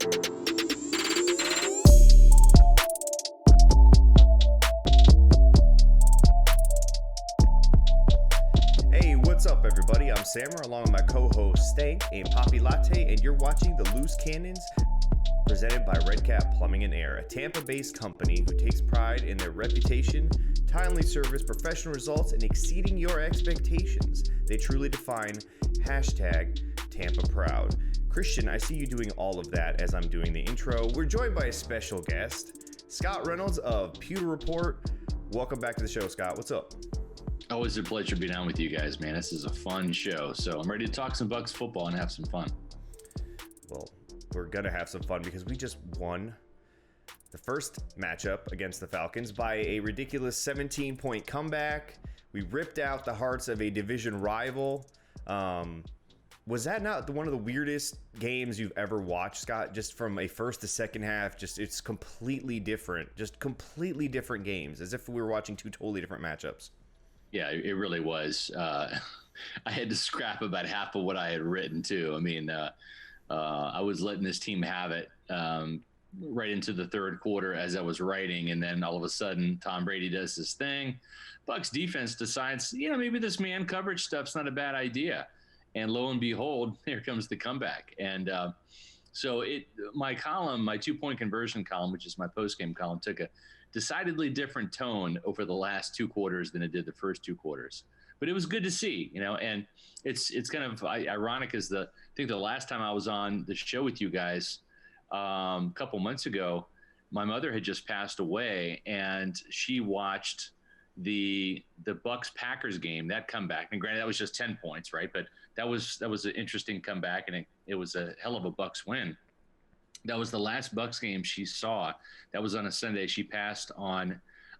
Hey, what's up, everybody? I'm Sammer, along with my co-host Stank and Poppy Latte, and you're watching the Loose Cannons, presented by Redcap Plumbing and Air, a Tampa-based company who takes pride in their reputation, timely service, professional results, and exceeding your expectations. They truly define #TampaProud. Christian, I see you doing all of that as I'm doing the intro. We're joined by a special guest, Scott Reynolds of Pewter Report. Welcome back to the show, Scott. What's up? Always a pleasure being on with you guys, man. This is a fun show, so I'm ready to talk some Bucs football and have some fun. Well, we're going to have some fun because we just won the first matchup against the Falcons by a ridiculous 17-point comeback. We ripped out the hearts of a division rival. Was that not one of the weirdest games you've ever watched, Scott? Just from a first to second half, it's completely different. Just completely different games, as if we were watching two totally different matchups. Yeah, it really was. I had to scrap about half of what I had written, too. I mean, I was letting this team have it right into the third quarter as I was writing, and then all of a sudden Tom Brady does this thing. Bucs defense decides, maybe this man coverage stuff's not a bad idea. And lo and behold, here comes the comeback. And so my 2-point conversion column, which is my post-game column, took a decidedly different tone over the last two quarters than it did the first two quarters. But it was good to see, and it's kind of ironic as I think the last time I was on the show with you guys a couple months ago, my mother had just passed away, and she watched the Bucs Packers game, that comeback. And granted, that was just 10 points, right? But that was an interesting comeback, and it was a hell of a Bucs win. That was the last Bucs game she saw. That was on a Sunday. She passed on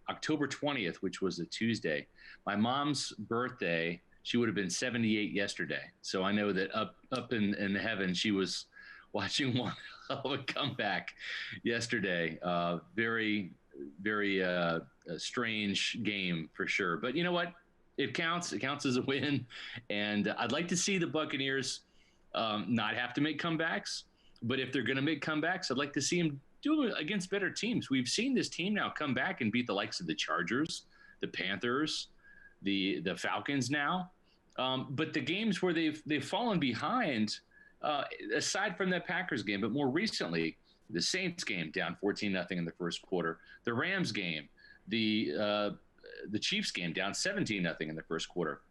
October 20th, which was a Tuesday. My mom's birthday, she would have been 78 yesterday. So I know that up in heaven, she was watching one hell of a comeback yesterday. Very, very strange game for sure. But you know what? It counts. It counts as a win. And I'd like to see the Buccaneers not have to make comebacks. But if they're going to make comebacks, I'd like to see them do it against better teams. We've seen this team now come back and beat the likes of the Chargers, the Panthers, the Falcons now. But the games where they've fallen behind, aside from that Packers game, but more recently, the Saints game down 14-0 in the first quarter, the Rams game, the Chiefs game down 17-0 in the first quarter.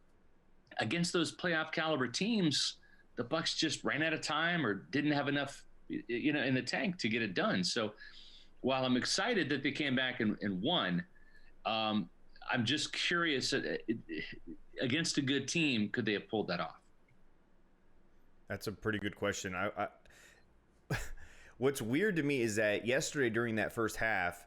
Against those playoff caliber teams, the Bucs just ran out of time or didn't have enough, in the tank to get it done. So while I'm excited that they came back and won, I'm just curious, against a good team, could they have pulled that off? That's a pretty good question. What's weird to me is that yesterday during that first half,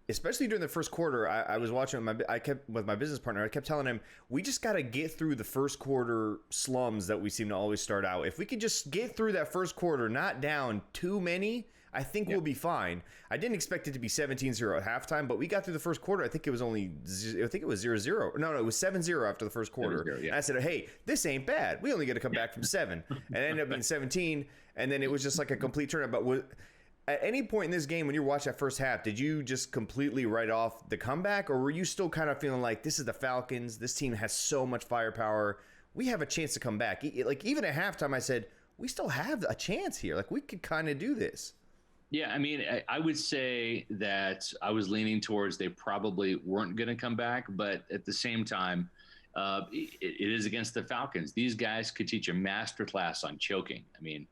especially during the first quarter, I was watching with my business partner. I kept telling him, we just got to get through the first quarter slums that we seem to always start out. If we could just get through that first quarter, not down too many, I think we'll be fine. I didn't expect it to be 17-0 at halftime, but we got through the first quarter. I think it was 0-0. No, it was 7-0 after the first quarter. 7-0, yeah. And I said, hey, this ain't bad. We only get to come back from 7. And it ended up being 17, and then it was just like a complete turnout. But at any point in this game, when you watch that first half, did you just completely write off the comeback, or were you still kind of feeling like this is the Falcons? This team has so much firepower. We have a chance to come back. Like, even at halftime, I said, we still have a chance here. Like, we could kind of do this. Yeah, I mean, I would say that I was leaning towards they probably weren't going to come back, but at the same time, it is against the Falcons. These guys could teach a masterclass on choking. I mean,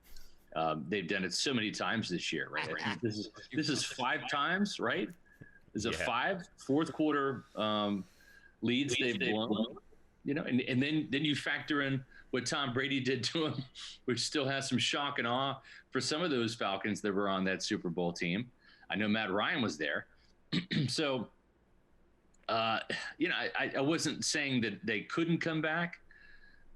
they've done it so many times this year, right? This is 5 times, right? Is it 5 fourth quarter leads they've blown? And then you factor in what Tom Brady did to him, which still has some shock and awe for some of those Falcons that were on that Super Bowl team. I know Matt Ryan was there. So, I wasn't saying that they couldn't come back,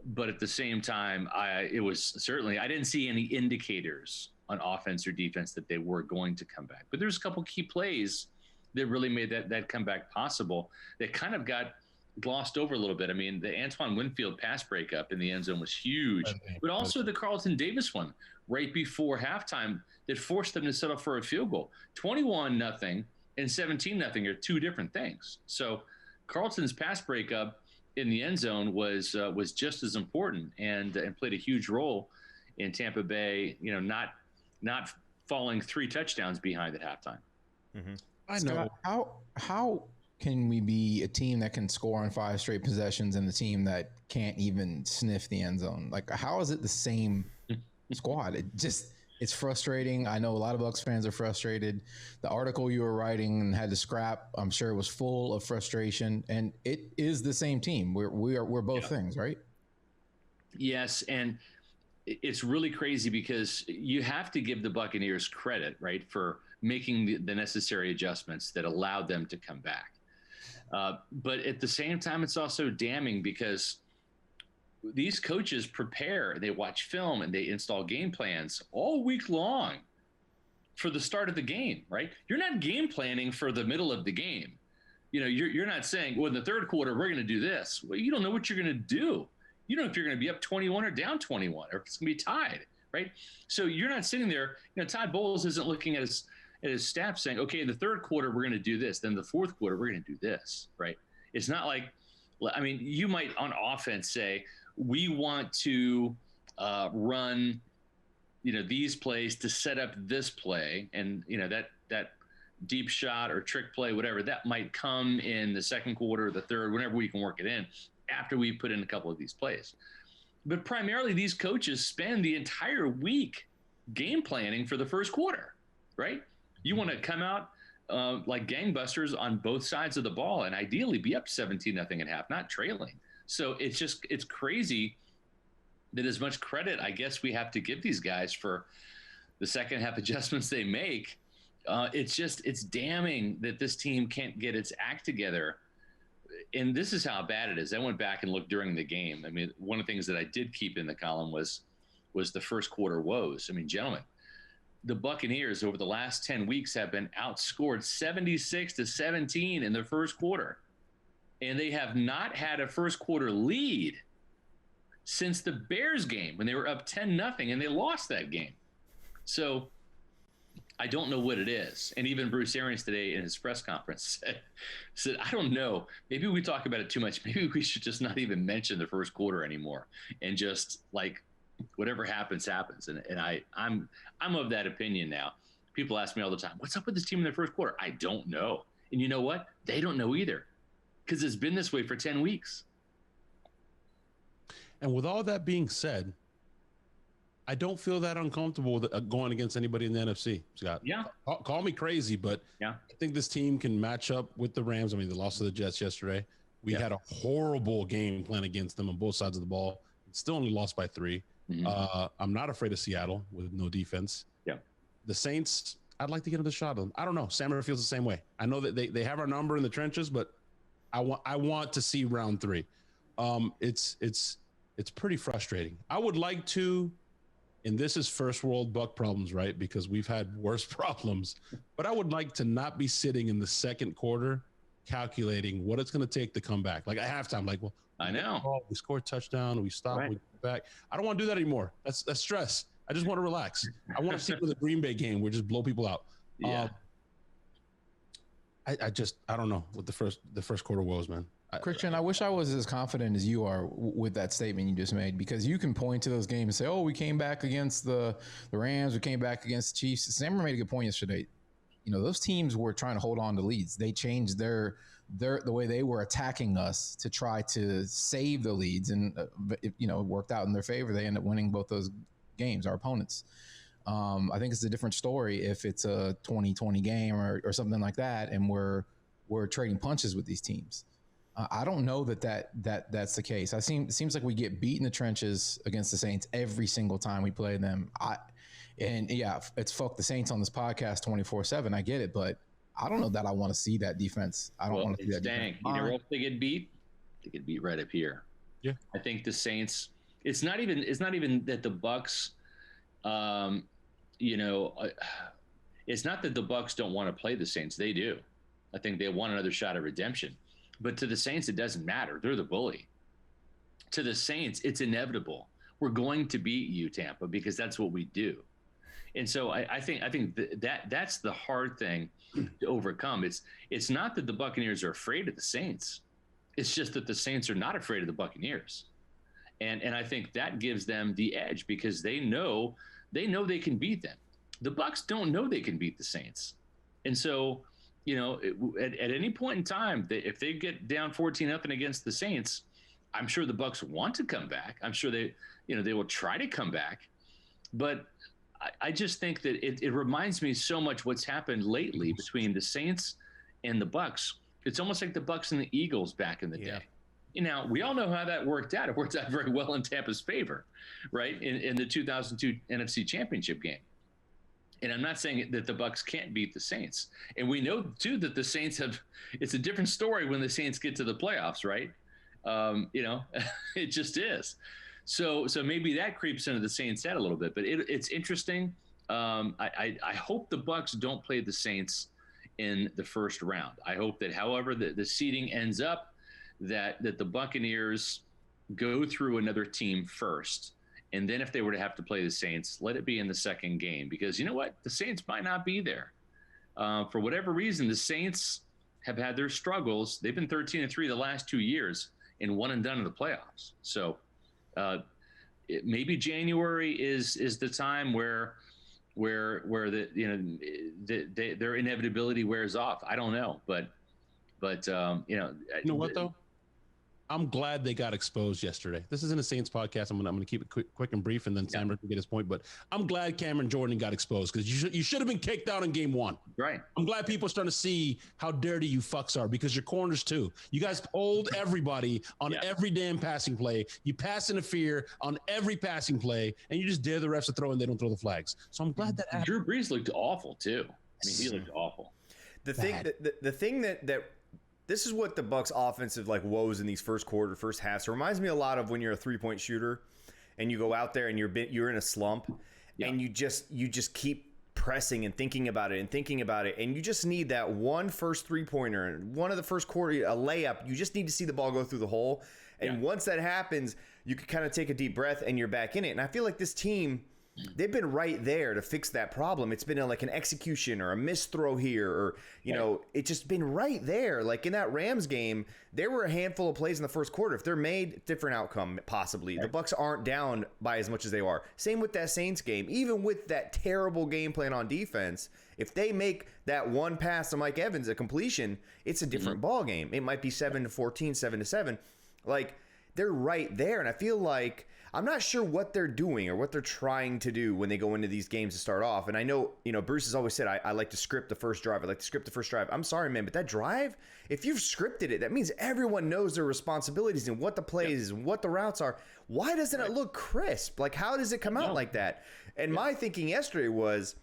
but at the same time, I didn't see any indicators on offense or defense that they were going to come back. But there's a couple key plays that really made that comeback possible that kind of got glossed over a little bit. I mean, the Antoine Winfield pass breakup in the end zone was huge, but also the Carlton Davis one right before halftime that forced them to settle for a field goal. 21-0 and 17-0 are two different things. So Carlton's pass breakup in the end zone was just as important and played a huge role in Tampa Bay, not falling 3 touchdowns behind at halftime. Mm-hmm. I know. Scott, how can we be a team that can score on 5 straight possessions and a team that can't even sniff the end zone? Like, how is it the same squad? It's frustrating. I know a lot of Bucs fans are frustrated. The article you were writing and had to scrap, I'm sure it was full of frustration, and it is the same team. We're both things, right? Yes, and it's really crazy because you have to give the Buccaneers credit, right, for making the necessary adjustments that allowed them to come back. But at the same time, it's also damning because these coaches prepare, they watch film, and they install game plans all week long for the start of the game, right? You're not game planning for the middle of the game. You're not saying, well, in the third quarter, we're going to do this. Well, you don't know what you're going to do. You don't know if you're going to be up 21 or down 21, or if it's going to be tied, right? So you're not sitting there. Todd Bowles isn't looking at his staff saying, okay, in the third quarter, we're going to do this. Then the fourth quarter, we're going to do this, right? It's not like, I mean, you might on offense say, we want to run, these plays to set up this play. And, that deep shot or trick play, whatever, that might come in the second quarter or the third, whenever we can work it in after we put in a couple of these plays. But primarily these coaches spend the entire week game planning for the first quarter, right? You want to come out like gangbusters on both sides of the ball and ideally be up 17-0 at half, not trailing. So it's crazy that as much credit, I guess, we have to give these guys for the second half adjustments they make. It's damning that this team can't get its act together. And this is how bad it is. I went back and looked during the game. I mean, one of the things that I did keep in the column was the first quarter woes. I mean, gentlemen, the Buccaneers over the last 10 weeks have been outscored 76-17 in the first quarter. And they have not had a first quarter lead since the Bears game when they were up 10-0 and they lost that game. So I don't know what it is. And even Bruce Arians today in his press conference said, I don't know, maybe we talk about it too much. Maybe we should just not even mention the first quarter anymore and just like whatever happens, happens. And I'm of that opinion now. People ask me all the time, what's up with this team in the first quarter? I don't know. And you know what? They don't know either, because it's been this way for 10 weeks. And with all that being said, I don't feel that uncomfortable with going against anybody in the NFC, Scott. Yeah. Call me crazy, but I think this team can match up with the Rams. I mean, they lost to the Jets yesterday. We had a horrible game plan against them on both sides of the ball. Still only lost by 3. Mm-hmm. I'm not afraid of Seattle with no defense. Yeah. The Saints, I'd like to get another shot at them. I don't know. Sammer feels the same way. I know that they have our number in the trenches, but I want to see round 3. It's pretty frustrating. I would like to, and this is first world Buck problems, right? Because we've had worse problems, but I would like to not be sitting in the second quarter calculating what it's going to take to come back. Like at halftime, like, well, I know we scored a touchdown, we stop, we get back. I don't want to do that anymore. That's stress. I just want to relax. I want to see with the Green Bay game where just blow people out. Yeah. I don't know what the first quarter was, man. Christian, I wish I was as confident as you are with that statement you just made, because you can point to those games and say, oh, we came back against the Rams, we came back against the Chiefs. Sammer made a good point yesterday. Those teams were trying to hold on to leads. They changed the way they were attacking us to try to save the leads, and it worked out in their favor. They ended up winning both those games, our opponents. I think it's a different story if it's a 2020 game or something like that, and we're trading punches with these teams. I don't know that's the case. It seems like we get beat in the trenches against the Saints every single time we play them. It's fuck the Saints on this podcast 24/7. I get it, but I don't know that I want to see that defense. I don't want to see that defense. You know what they get beat? They get beat right up here. Yeah. I think the Saints, it's not even that the Bucs, it's not that the Bucs don't want to play the Saints. They do. I think they want another shot at redemption. But to the Saints, it doesn't matter. They're the bully. To the Saints, it's inevitable. We're going to beat you, Tampa, because that's what we do. And so I think that's the hard thing to overcome. It's not that the Buccaneers are afraid of the Saints. It's just that the Saints are not afraid of the Buccaneers. And I think that gives them the edge because they know they can beat them. The Bucs don't know they can beat the Saints. And so, at any point in time, if they get down 14-0 against the Saints, I'm sure the Bucs want to come back. I'm sure they will try to come back. But I just think that it reminds me so much what's happened lately between the Saints and the Bucs. It's almost like the Bucs and the Eagles back in the day. We all know how that worked out. It worked out very well in Tampa's favor, right? In the 2002 NFC Championship game. And I'm not saying that the Bucs can't beat the Saints. And we know too that the Saints it's a different story when the Saints get to the playoffs, right? It just is. So maybe that creeps into the Saints' head a little bit, but it's interesting. I hope the Bucs don't play the Saints in the first round. I hope that, however the seeding ends up, that the Buccaneers go through another team first, and then if they were to have to play the Saints, let it be in the second game, because you know what, the Saints might not be there for whatever reason. The Saints have had their struggles. They've been 13-3 the last 2 years and one and done in the playoffs. So. Maybe January is the time where their inevitability wears off. I don't know, but you know what though? I'm glad they got exposed yesterday. This isn't a Saints podcast. I'm gonna keep it quick and brief, and then Sam can get his point. But I'm glad Cameron Jordan got exposed because you should have been kicked out in game one. Right. I'm glad people are starting to see how dirty you fucks are because your corners too. You guys hold everybody on every damn passing play. You pass interfere on every passing play, and you just dare the refs to throw and they don't throw the flags. So I'm glad that happened. Drew Brees looked awful too. I mean, he looked awful. The thing that this is what the Bucs offensive woes in these first halves. It reminds me a lot of when you're a 3-point shooter and you go out there and you're in a slump and you just keep pressing and thinking about it and you just need that one first 3-pointer and one of the first quarter, a layup. You just need to see the ball go through the hole. And once that happens, you can kind of take a deep breath and you're back in it. And I feel like this team, they've been right there to fix that problem. It's been an execution or a missed throw here, or it's just been right there. Like in that Rams game, there were a handful of plays in the first quarter. If they're made, different outcome possibly. The Bucs aren't down by as much as they are. Same with that Saints game. Even with that terrible game plan on defense, if they make that one pass to Mike Evans a completion, it's a different ball game. It might be 7-14, 7-7. They're right there, and I feel like I'm not sure what they're doing or what they're trying to do when they go into these games to start off. And I know, Bruce has always said, I like to script the first drive. I'm sorry, man, but that drive, if you've scripted it, that means everyone knows their responsibilities and what the plays and what the routes are. Why doesn't it look crisp? How does it come out like that? And my thinking yesterday was,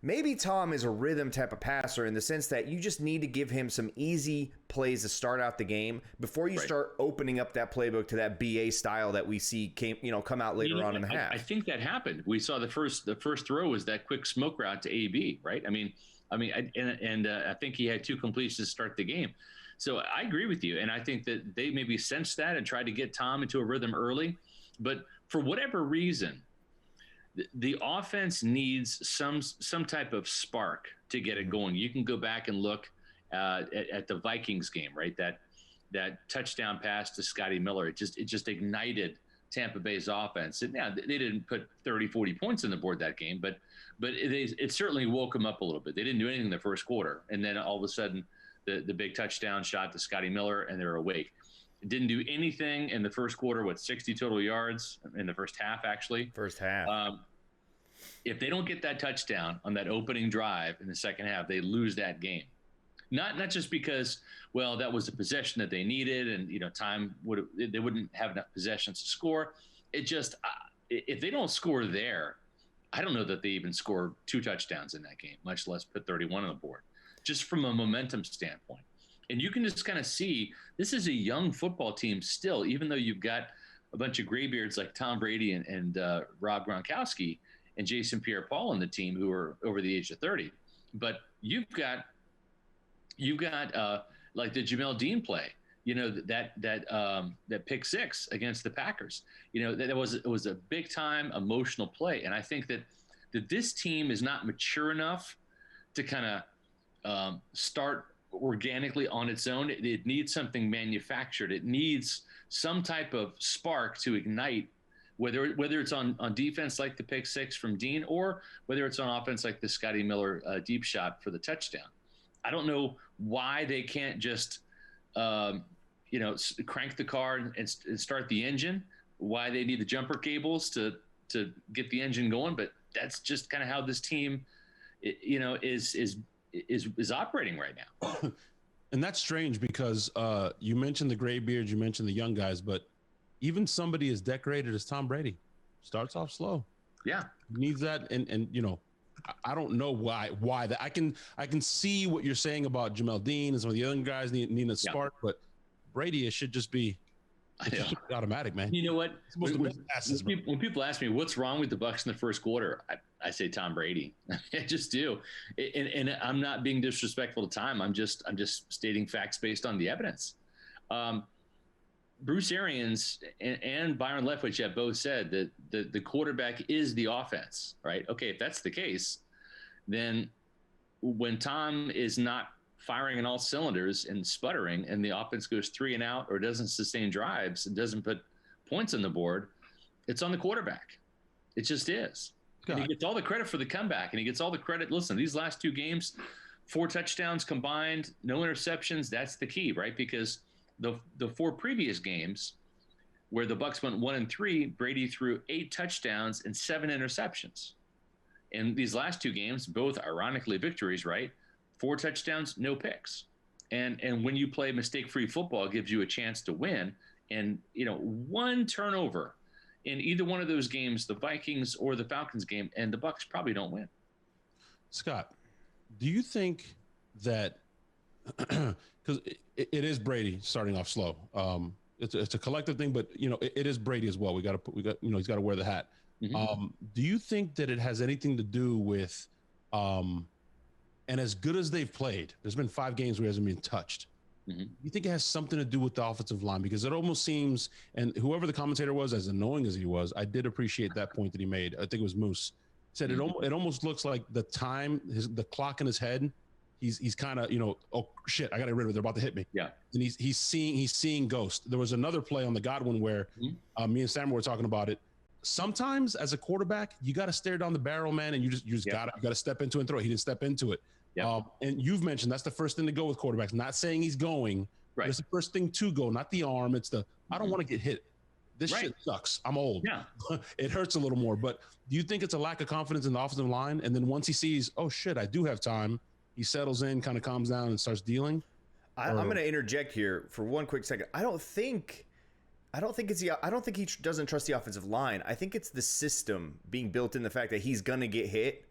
maybe Tom is a rhythm type of passer in the sense that you just need to give him some easy plays to start out the game before you start opening up that playbook to that BA style that we see come out later on in the half. I think that happened. We saw the first throw was that quick smoke route to AB, right? I think he had 2 completions to start the game. So I agree with you, and I think that they maybe sensed that and tried to get Tom into a rhythm early, but for whatever reason, the offense needs some type of spark to get it going. You can go back and look at the Vikings game, right? That touchdown pass to Scotty Miller. It just ignited Tampa Bay's offense. And now they didn't put 30, 40 points on the board that game, but it certainly woke them up a little bit. They didn't do anything in the first quarter, and then all of a sudden the big touchdown shot to Scotty Miller, and they're awake. Didn't do anything in the first quarter, 60 total yards in the first half, actually. First half. If they don't get that touchdown on that opening drive in the second half, they lose that game. Not just because, that was a possession that they needed and, they wouldn't have enough possessions to score. It just, if they don't score there, I don't know that they even score 2 touchdowns in that game, much less put 31 on the board, just from a momentum standpoint. And you can just kind of see this is a young football team still, even though you've got a bunch of graybeards like Tom Brady and Rob Gronkowski and Jason Pierre-Paul on the team who are over the age of 30. But you've got like the Jamel Dean play. that pick six against the Packers. It was a big time emotional play, and I think that this team is not mature enough to kind of start organically on its own. It needs something manufactured. It needs some type of spark to ignite, whether it's on defense like the pick six from Dean, or whether it's on offense like the Scotty Miller deep shot for the touchdown. I don't know why they can't just crank the car and start the engine, why they need the jumper cables to get the engine going, but that's just kind of how this team is operating right now. And that's strange because you mentioned the gray beards, you mentioned the young guys, but even somebody as decorated as Tom Brady starts off slow. Yeah. Needs that. And I don't know why that. I can see what you're saying about Jamel Dean and some of the young guys need a spark, but Brady, it should just be automatic, man. You know what? When people ask me what's wrong with the Bucs in the first quarter, I say Tom Brady. I just do, and I'm not being disrespectful to Tom. I'm just stating facts based on the evidence. Bruce Arians and Byron Leftwich have both said that the quarterback is the offense, right? Okay, if that's the case, then when Tom is not firing on all cylinders and sputtering and the offense goes 3 and out or doesn't sustain drives and doesn't put points on the board, it's on the quarterback. It just is. And he gets all the credit for the comeback, and he gets all the credit. Listen, these last 2 games, 4 touchdowns combined, no interceptions. That's the key, right? Because the 4 previous games where the Bucs went 1-3, Brady threw 8 touchdowns and 7 interceptions. In these last 2 games, both ironically victories, right? 4 touchdowns, no picks. And when you play mistake-free football, it gives you a chance to win. And, 1 turnover in either one of those games, the Vikings or the Falcons game, and the Bucs probably don't win. Scott, do you think that because it is Brady starting off slow? It's a collective thing, but it is Brady as well. He's got to wear the hat. Mm-hmm. Do you think that it has anything to do with and as good as they've played, there's been 5 games where he hasn't been touched. Mm-hmm. You think it has something to do with the offensive line? Because it almost seems, and whoever the commentator was, as annoying as he was, I did appreciate that point that he made. I think it was Moose. Said it almost looks like the clock in his head, he's kind of, oh shit, I got to get rid of it. They're about to hit me. Yeah. And he's seeing ghost. There was another play on the Godwin where me and Sam were talking about it. Sometimes as a quarterback, you got to stare down the barrel, man, and you just got to step into it and throw it. He didn't step into it. Yep. And you've mentioned that's the first thing to go with quarterbacks. Not saying he's going, right? It's the first thing to go, not the arm. It's the I don't want to get hit. This shit sucks. I'm old. Yeah, it hurts a little more. But do you think it's a lack of confidence in the offensive line? And then once he sees, oh shit, I do have time, he settles in, kind of calms down, and starts dealing. I'm going to interject here for one quick second. I don't think he doesn't trust the offensive line. I think it's the system being built in, the fact that he's going to get hit,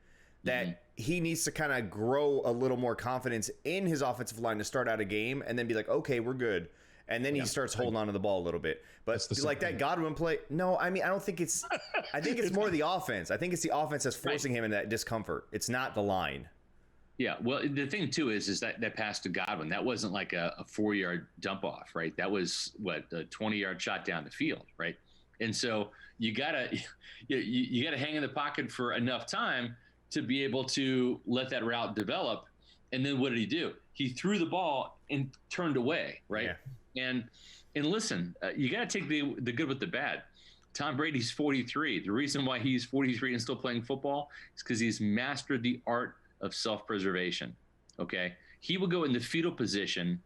that he needs to kind of grow a little more confidence in his offensive line to start out a game and then be like, okay, we're good. And then he starts holding on to the ball a little bit. But like that Godwin play, no, I mean, I don't think it's – I think it's more the offense. I think it's the offense that's forcing him into that discomfort. It's not the line. Yeah, well, the thing, too, is that pass to Godwin, that wasn't like a 4-yard dump off, right? That was, a 20-yard shot down the field, right? And so you gotta hang in the pocket for enough time to be able to let that route develop. And then what did he do? He threw the ball and turned away, right? Yeah. And listen, you got to take the good with the bad. Tom Brady's 43. The reason why he's 43 and still playing football is because he's mastered the art of self-preservation. Okay, he will go in the fetal position.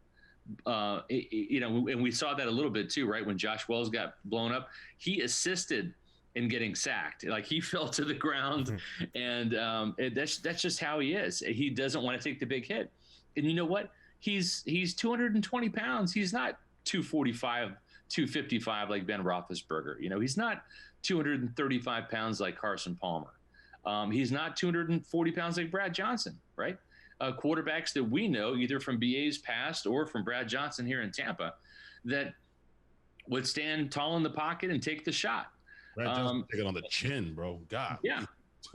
And we saw that a little bit too, right? When Josh Wells got blown up, he assisted in getting sacked. Like, he fell to the ground, and that's just how he is. He doesn't want to take the big hit. And you know what? He's 220 pounds. He's not 245, 255 like Ben Roethlisberger. He's not 235 pounds like Carson Palmer. He's not 240 pounds like Brad Johnson, right? Quarterbacks that we know, either from BA's past or from Brad Johnson here in Tampa, that would stand tall in the pocket and take the shot. Brad Johnson take it on the chin, bro. God. Yeah.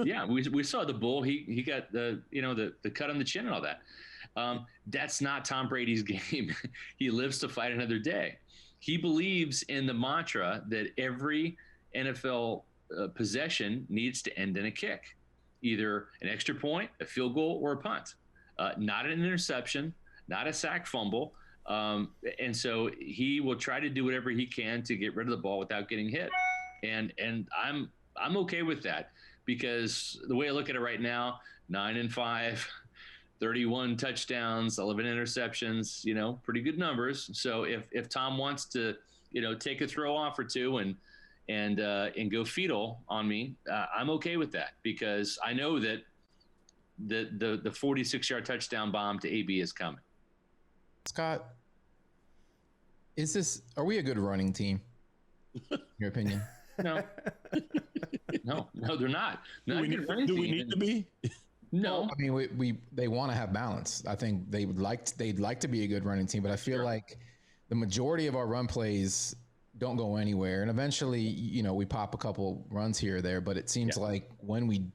Yeah, we saw the bull. He got the cut on the chin and all that. That's not Tom Brady's game. He lives to fight another day. He believes in the mantra that every NFL possession needs to end in a kick, either an extra point, a field goal, or a punt. Not an interception, not a sack fumble. And so he will try to do whatever he can to get rid of the ball without getting hit. And I'm okay with that, because the way I look at it right now, 9-5, 31 touchdowns, 11 interceptions, pretty good numbers. So if Tom wants to, take a throw off or two and go fetal on me, I'm okay with that, because I know that the 46-yard touchdown bomb to AB is coming. Scott, are we a good running team? In your opinion? No, they're not. Do we need to be? No. Well, I mean, they want to have balance. I think they'd like to be a good running team, but I feel like the majority of our run plays don't go anywhere, and eventually, we pop a couple runs here or there. But it seems like when we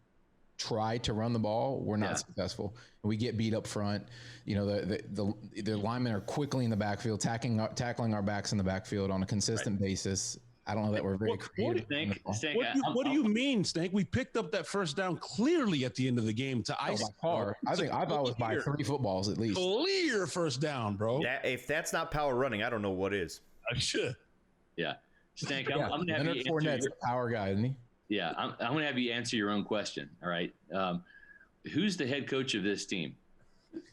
try to run the ball, we're not successful. We get beat up front. The linemen are quickly in the backfield, tackling our backs in the backfield on a consistent basis. I don't know that we're very creative. What do you mean, Stank? We picked up that first down clearly at the end of the game to ice. I thought it was by 3 footballs at least. Clear first down, bro. If that's not power running, I don't know what is. I should. Yeah. Stank, I'm going to have you Fournette's a power guy, isn't he? Yeah, I'm going to have you answer your own question, all right? Who's the head coach of this team?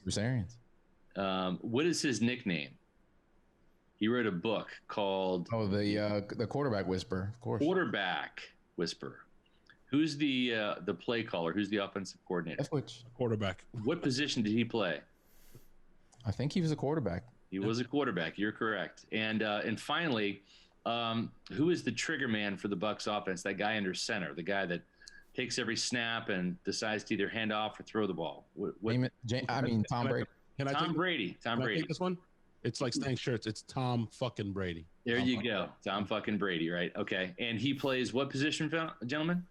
Bruce Arians. What is his nickname? He wrote a book called the Quarterback Whisperer, of course. Quarterback Whisperer. Who's the play caller? Who's the offensive coordinator? Quarterback. What position did he play? I think he was a quarterback. He was a quarterback. You're correct. And finally, who is the trigger man for the Bucs offense? That guy under center, the guy that takes every snap and decides to either hand off or throw the ball. Tom Brady. Tom Brady. Can I take this one? It's like Stank shirts. It's Tom fucking Brady. There you go. Tom fucking Brady, right? Okay. And he plays what position, gentlemen?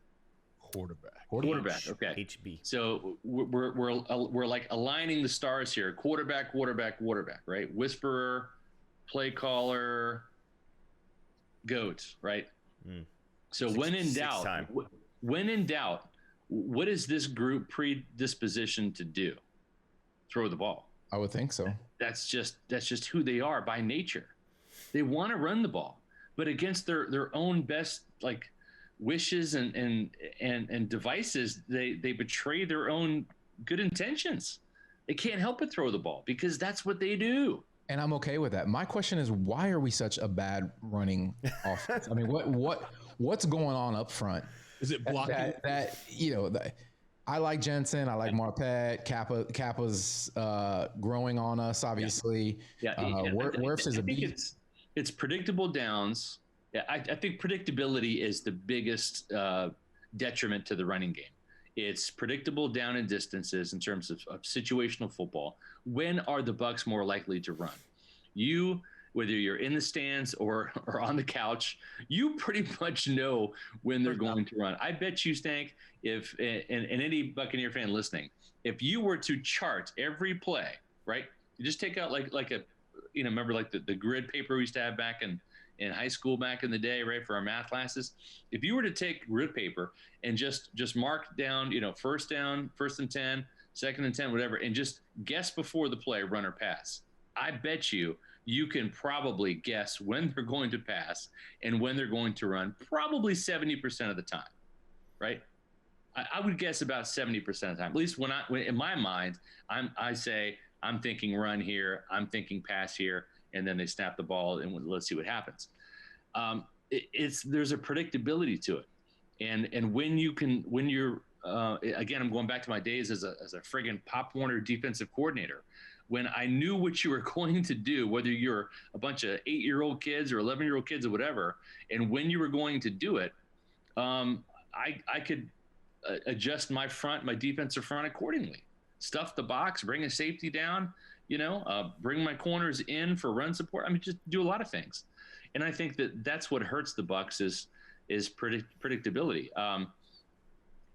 Quarterback. Okay. HB. So we're like aligning the stars here. Quarterback, right? Whisperer, play caller, GOAT, right? So when in doubt, what is this group predispositioned to do? Throw the ball. I would think so. That's just who they are by nature. They want to run the ball, but against their own best wishes and devices, they betray their own good intentions. They can't help but throw the ball because that's what they do. And I'm okay with that. My question is, why are we such a bad running offense? I mean, what's going on up front? Is it blocking? I like Jensen. I like Marpet. Kappa's growing on us, obviously. Wirfs is a beast. It's predictable downs. Yeah, I think predictability is the biggest detriment to the running game. It's predictable down and distances in terms of situational football. When are the Bucs more likely to run? Whether you're in the stands or on the couch, you pretty much know when they're going to run. I bet you, Stank, and any Buccaneer fan listening, if you were to chart every play, right? You just take out like a, remember like the grid paper we used to have back in high school back in the day, right, for our math classes. If you were to take grid paper and just mark down, first down, 1st and 10, 2nd and 10, whatever, and just guess before the play, run or pass, I bet you can probably guess when they're going to pass and when they're going to run, probably 70% of the time, right? I would guess about 70% of the time. At least when in my mind, I say I'm thinking run here, I'm thinking pass here, and then they snap the ball and let's see what happens. There's a predictability to it, and when you're again, I'm going back to my days as a friggin' Pop Warner defensive coordinator. When I knew what you were going to do, whether you're a bunch of 8-year-old kids or 11-year-old kids or whatever, and when you were going to do it, I could adjust my defensive front accordingly. Stuff the box, bring a safety down, bring my corners in for run support. I mean, just do a lot of things. And I think that's what hurts the Bucs is predictability.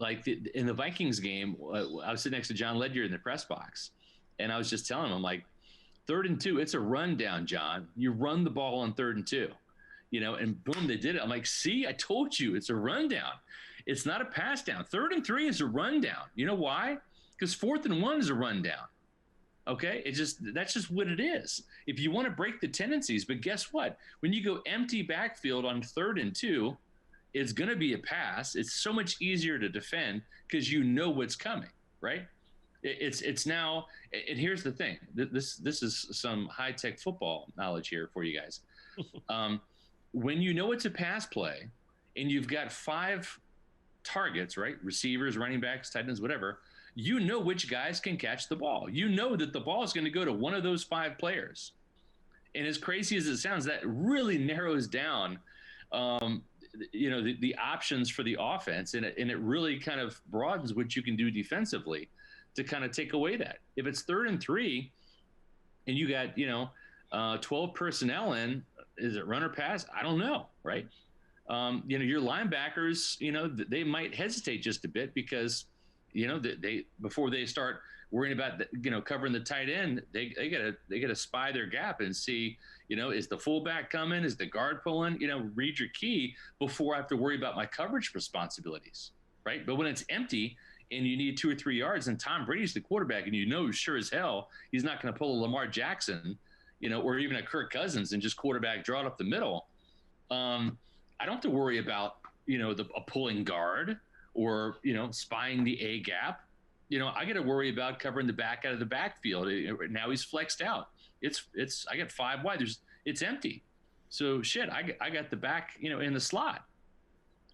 like in the Vikings game, I was sitting next to John Ledger in the press box, and I was just telling him, like, 3rd and 2, it's a rundown, John. You run the ball on 3rd and 2, and boom, they did it. I'm like, see, I told you, it's a rundown. It's not a pass down. 3rd and 3 is a rundown. You know why? Because 4th and 1 is a rundown. Okay, that's just what it is. If you want to break the tendencies, but guess what? When you go empty backfield on 3rd and 2, it's going to be a pass. It's so much easier to defend because you know what's coming, right? It's now, and here's the thing. This is some high tech football knowledge here for you guys. When you know it's a pass play, and you've got 5 targets, right? Receivers, running backs, tight ends, whatever. You know which guys can catch the ball. You know that the ball is going to go to one of those 5 players. And as crazy as it sounds, that really narrows down, the options for the offense, and it really kind of broadens what you can do defensively to kind of take away that. If it's 3rd and 3, and you got 12 personnel in, is it run or pass? I don't know, right? Your linebackers, they might hesitate just a bit because they before they start worrying about covering the tight end, they gotta spy their gap and see, is the fullback coming, is the guard pulling, read your key before I have to worry about my coverage responsibilities, right? But when it's empty and you need 2 or 3 yards, and Tom Brady's the quarterback, and sure as hell he's not going to pull a Lamar Jackson, or even a Kirk Cousins and just quarterback draw it up the middle. I don't have to worry about a pulling guard or spying the A gap. I got to worry about covering the back out of the backfield. Now he's flexed out. I got 5 wide. It's empty. So shit, I got the back in the slot,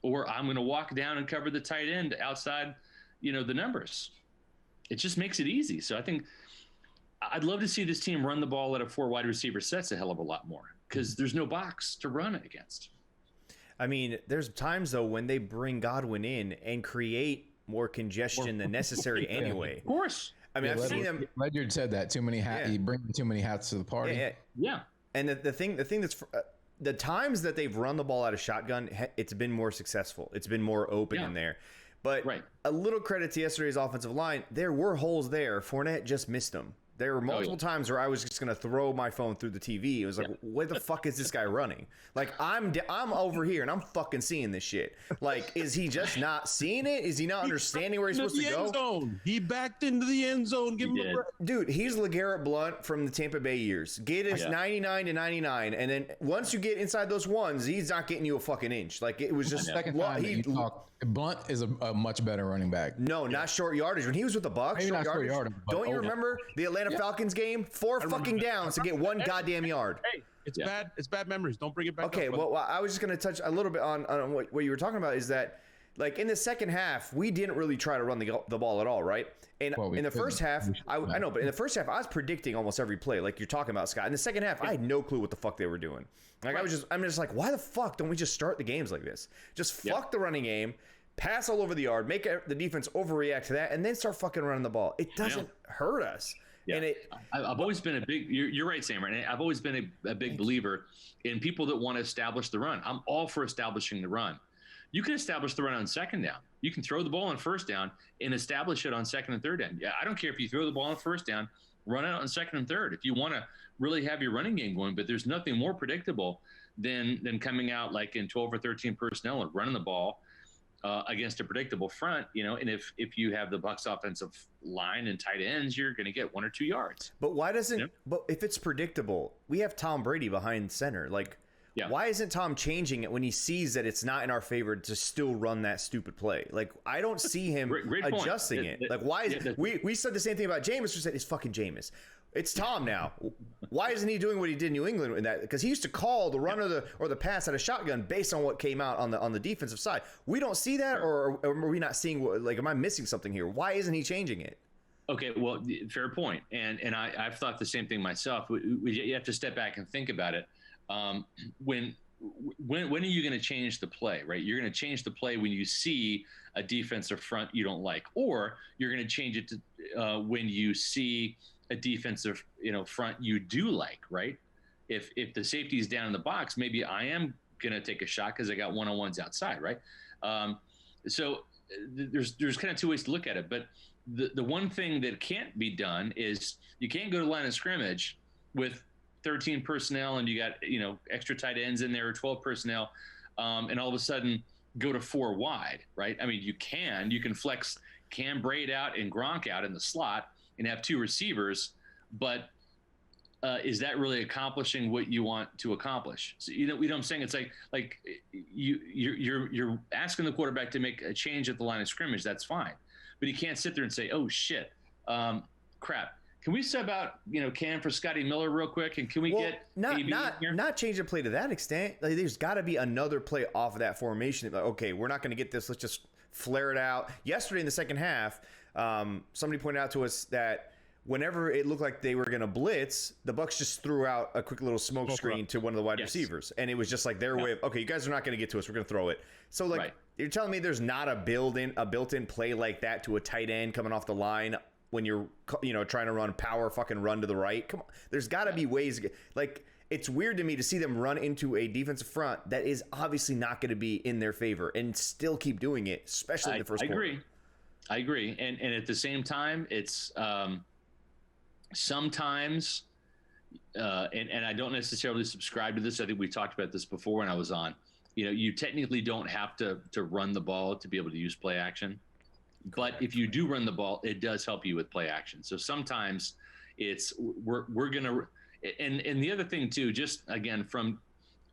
or I'm going to walk down and cover the tight end outside the numbers. It just makes it easy. So I think I'd love to see this team run the ball at a 4 wide receiver sets a hell of a lot more, because there's no box to run it against. I mean, there's times, though, when they bring Godwin in and create more congestion than necessary anyway. Of course. I mean, I've seen them. Ledyard said that too many hats. You bring too many hats to the party. Yeah. And the thing that's the times that they've run the ball out of shotgun, it's been more successful. It's been more open in there. But a little credit to yesterday's offensive line. There were holes there. Fournette just missed them. There were multiple times where I was just going to throw my phone through the TV. It was like, where the fuck is this guy running? Like, I'm over here and I'm fucking seeing this shit. Like, is he just not seeing it? Is he not understanding where he's supposed to go? Zone. He backed into the end zone. Give him a break. Dude, he's LeGarrette Blount from the Tampa Bay years. Get us 99 to 99, and then once you get inside those ones, he's not getting you a fucking inch. Like, it was just second time that you talk, Blount is a much better running back. No, not short yardage. When he was with the Bucs, short yardage. Don't you remember the Atlanta Falcons game? 4 fucking downs to get 1 goddamn yard. Hey, it's bad. It's bad memories. Don't bring it back. Okay, well, I was just going to touch a little bit on what you were talking about, is that, like, in the second half, we didn't really try to run the ball at all, right? And in the first half, I know, but in the first half, I was predicting almost every play, like you're talking about, Scott. In the second half, I had no clue what the fuck they were doing. Like, I'm just like, why the fuck don't we just start the games like this? Just fuck the running game, pass all over the yard, make the defense overreact to that, and then start fucking running the ball. It doesn't hurt us. Yeah. And I've always been you're right, Sam, right? I've always been a big believer in people that want to establish the run. I'm all for establishing the run. You can establish the run on second down. You can throw the ball on first down and establish it on second and third down. Yeah, I don't care if you throw the ball on first down, run it on second and third if you want to really have your running game going. But there's nothing more predictable than coming out like in 12 or 13 personnel and running the ball against a predictable front, and if you have the Bucs offensive line and tight ends, you're going to get 1 or 2 yards. But why doesn't? But if it's predictable, we have Tom Brady behind center. Like, why isn't Tom changing it when he sees that it's not in our favor to still run that stupid play? Like, I don't see him adjusting it. Like, why is it? We said the same thing about Jameis. We said it's fucking Jameis. It's Tom now. Why isn't he doing what he did in New England in that? Because he used to call the run or the pass at a shotgun based on what came out on the defensive side. We don't see that, or are we not seeing like? Am I missing something here? Why isn't he changing it? Okay, well, fair point. And I've thought the same thing myself. You have to step back and think about it. When are you going to change the play, right? You're going to change the play when you see a defensive front you don't like, or you're going to change it to when you see a defensive front you do like, right? If the safety is down in the box, maybe I am going to take a shot because I got one-on-ones outside, right? So there's kind of two ways to look at it, but the one thing that can't be done is you can't go to the line of scrimmage with 13 personnel and you got, extra tight ends in there, or 12 personnel, and all of a sudden go to 4 wide, right? I mean, you can flex Cam Braid out and Gronk out in the slot and have 2 receivers, but is that really accomplishing what you want to accomplish? So, what I'm saying? It's like you're asking the quarterback to make a change at the line of scrimmage. That's fine, but you can't sit there and say, "Oh shit, crap." Can we sub out, Cam for Scotty Miller real quick? And can we get not change the play to that extent? Like, there's got to be another play off of that formation. Like, okay, we're not going to get this. Let's just flare it out. Yesterday in the second half, somebody pointed out to us that whenever it looked like they were going to blitz, the Bucs just threw out a quick little smoke screen to one of the wide receivers. And it was just like their way of, okay, you guys are not going to get to us. We're going to throw it. So, you're telling me there's not a built-in play like that to a tight end coming off the line when you're, trying to run power fucking run to the right? Come on. There's got to be ways. It's weird to me to see them run into a defensive front that is obviously not going to be in their favor and still keep doing it, especially in the first quarter. I agree. And at the same time, it's sometimes, and I don't necessarily subscribe to this. I think we talked about this before when I was on. You technically don't have to run the ball to be able to use play action. But if you do run the ball, it does help you with play action. So sometimes it's we're going to – and the other thing too, just again from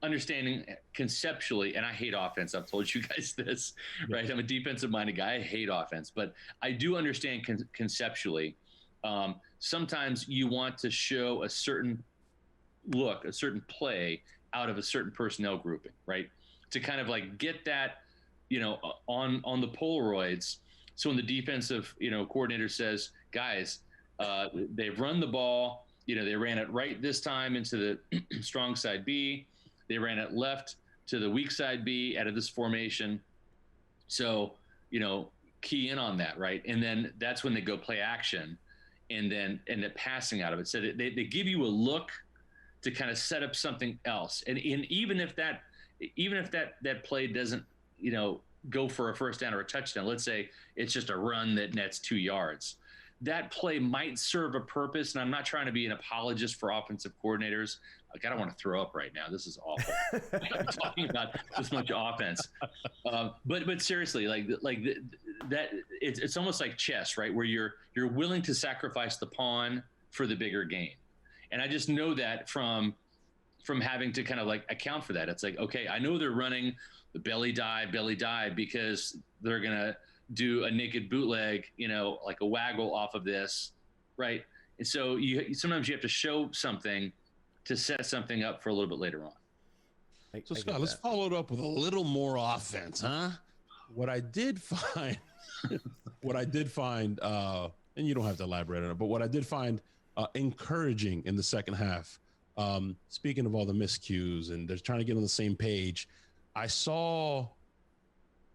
understanding conceptually, and I hate offense. I've told you guys this, right? I'm a defensive-minded guy. I hate offense. But I do understand conceptually. Sometimes you want to show a certain look, a certain play out of a certain personnel grouping, right? To kind of like get that, on the Polaroids. So when the defensive, coordinator says, guys, they've run the ball, they ran it right this time into the strong side B. They ran it left to the weak side B out of this formation. So, key in on that, right? And then that's when they go play action and then end up passing out of it. So they give you a look to kind of set up something else. And even if that play doesn't, go for a first down or a touchdown, let's say it's just a run that nets 2 yards, that play might serve a purpose. And I'm not trying to be an apologist for offensive coordinators. Like, I don't want to throw up right now. This is awful. I'm talking about this much offense. But seriously, that it's almost like chess, right? Where you're willing to sacrifice the pawn for the bigger gain. And I just know that from having to kind of like account for that. It's like, okay, I know they're running the belly dive because they're going to do a naked bootleg, like a waggle off of this, right? And so sometimes you have to show something to set something up for a little bit later on. So Scott, let's follow it up with a little more offense, huh? What I did find, and you don't have to elaborate on it, but what I did find encouraging in the second half, speaking of all the miscues and they're trying to get on the same page, I saw,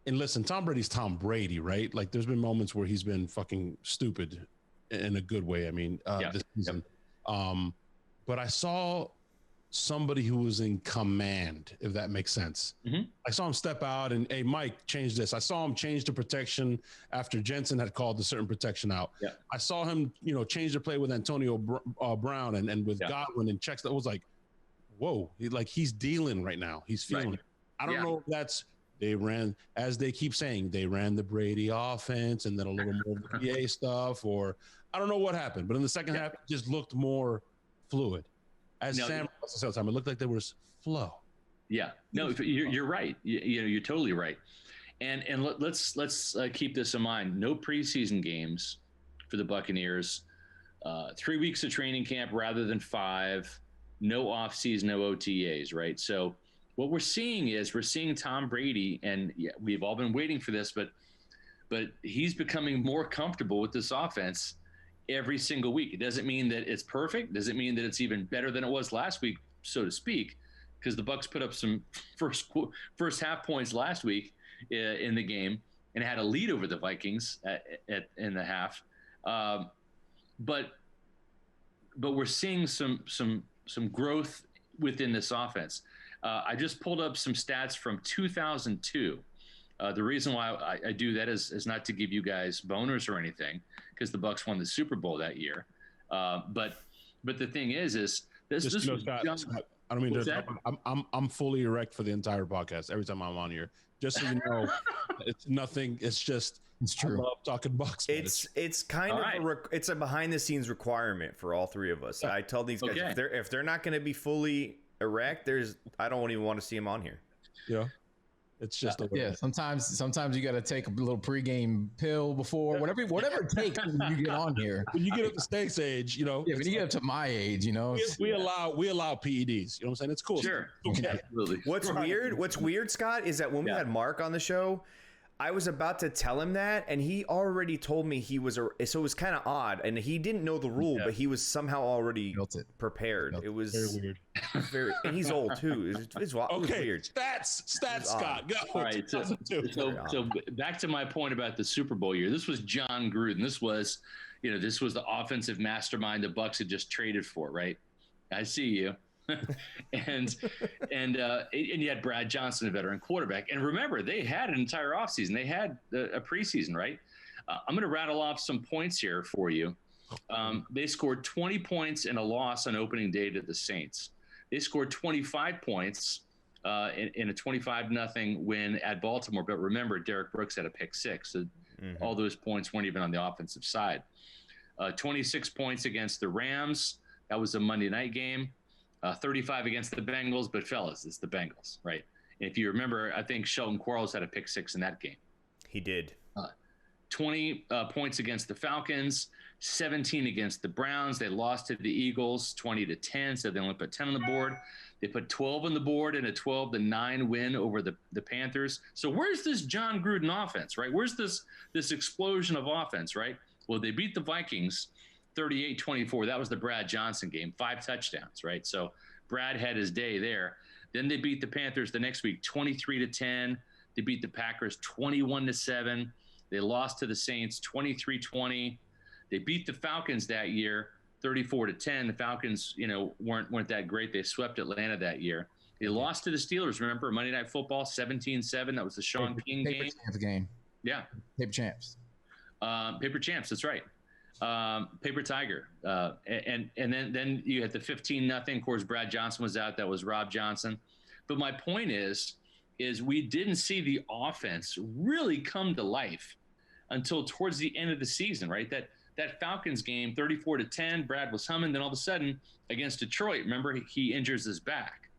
and listen, Tom Brady's Tom Brady, right? Like, there's been moments where he's been fucking stupid in a good way. I mean, this season. But I saw somebody who was in command, if that makes sense. Mm-hmm. I saw him step out and, hey, Mike, change this. I saw him change the protection after Jensen had called a certain protection out. Yeah. I saw him, change the play with Antonio Brown and with Godwin and checks. That was like, whoa, he's dealing right now. He's feeling it. I don't know if that's they ran, as they keep saying, they ran the Brady offense and then a little more of the PA stuff, or I don't know what happened. But in the second half, it just looked more fluid. As Sam said all the time, it looked like there was flow. Yeah, no, you're right. You're totally right. And let's keep this in mind. No preseason games for the Buccaneers. 3 weeks of training camp rather than 5. No offseason, no OTAs, right? So what we're seeing Tom Brady, and we've all been waiting for this, but he's becoming more comfortable with this offense every single week. It doesn't mean that it's perfect. Doesn't mean that it's even better than it was last week, so to speak, because the Bucs put up some first half points last week in the game and had a lead over the Vikings in the half. But we're seeing some growth within this offense. I just pulled up some stats from 2002, The reason why I do that is not to give you guys boners or anything, because the Bucs won the Super Bowl that year. But the thing is this Scott, I don't mean to. I'm fully erect for the entire podcast every time I'm on here. Just so you know, it's nothing. It's just. It's true. I love talking Bucs. It's kind of it's a behind the scenes requirement for all three of us. I tell these guys if they're not going to be fully erect, I don't even want to see them on here. Yeah. It's just sometimes you got to take a little pregame pill before whatever it takes when you get on here. When you get up to Stank's age, you know. Yeah, when you get up to my age, you know. We allow PEDs. You know what I'm saying? It's cool. Sure. Okay. Absolutely. What's weird, Scott, is that when we had Mark on the show, I was about to tell him that, and he already told me so it was kind of odd, and he didn't know the rule, but he was somehow already prepared. It was very weird. And he's old too. It was weird. Stats, Scott. Go. All right. So back to my point about the Super Bowl year. This was John Gruden. This was the offensive mastermind the Bucs had just traded for, right? I see you. and you had Brad Johnson, a veteran quarterback. And remember, they had an entire offseason. They had a preseason, right? I'm going to rattle off some points here for you. They scored 20 points in a loss on opening day to the Saints. They scored 25 points in a 25-0 win at Baltimore. But remember, Derek Brooks had a pick six. So all those points weren't even on the offensive side. 26 points against the Rams. That was a Monday night game. 35 against the Bengals, but fellas, it's the Bengals, right? And if you remember, I think Sheldon Quarles had a pick six in that game. He did. 20 points against the Falcons, 17 against the Browns. They lost to the Eagles 20-10, so they only put 10 on the board. They put 12 on the board in a 12-9 win over the Panthers. So where's this John Gruden offense, right? Where's this explosion of offense, right? Well, they beat the Vikings 38-24. That was the Brad Johnson game, 5 touchdowns, right? So Brad had his day there. Then they beat the Panthers the next week, 23-10. They beat the Packers 21-7. They lost to the Saints 23-20. They beat the Falcons that year 34-10. The Falcons, weren't that great. They swept Atlanta that year. They lost to the Steelers. Remember Monday Night Football 17-7. That was the Sean King game. Champs game. Yeah. Paper champs. Paper champs. That's right. Paper Tiger. And then you had the 15-0. Of course, Brad Johnson was out. That was Rob Johnson. But my point is we didn't see the offense really come to life until towards the end of the season, right? That Falcons game, 34-10, Brad was humming. Then all of a sudden against Detroit, remember, he injures his back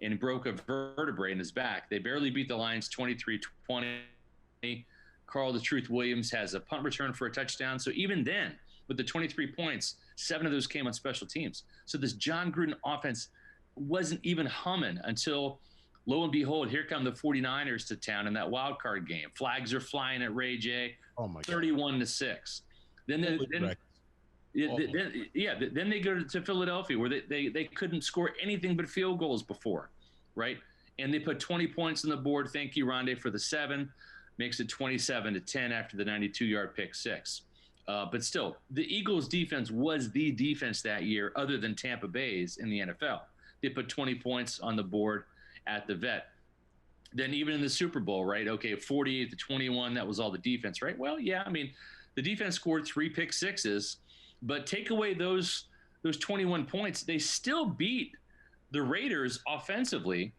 and broke a vertebrae in his back. They barely beat the Lions 23-20. Carl the Truth Williams has a punt return for a touchdown. So even then, with the 23 points, 7 of those came on special teams. So this John Gruden offense wasn't even humming until, lo and behold, here come the 49ers to town in that wild card game. Flags are flying at Ray J. Oh my God. 31-6. Then they go to Philadelphia, where they couldn't score anything but field goals before, right? And they put 20 points on the board. Thank you, Rondé, for the 7. Makes it 27-10 after the 92-yard pick six. But still, the Eagles' defense was the defense that year, other than Tampa Bay's in the NFL. They put 20 points on the board at the Vet. Then even in the Super Bowl, right? Okay, 48-21, that was all the defense, right? Well, yeah, I mean, the defense scored 3 pick sixes, but take away those 21 points, they still beat the Raiders offensively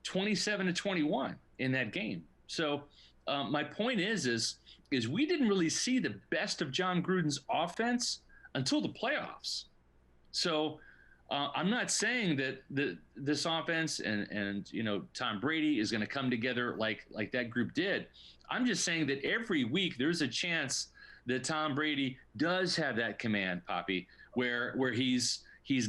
27-21 in that game. So my point is we didn't really see the best of John Gruden's offense until the playoffs. So I'm not saying that this offense and Tom Brady is going to come together like that group did. I'm just saying that every week there's a chance that Tom Brady does have that command, Poppy, where he's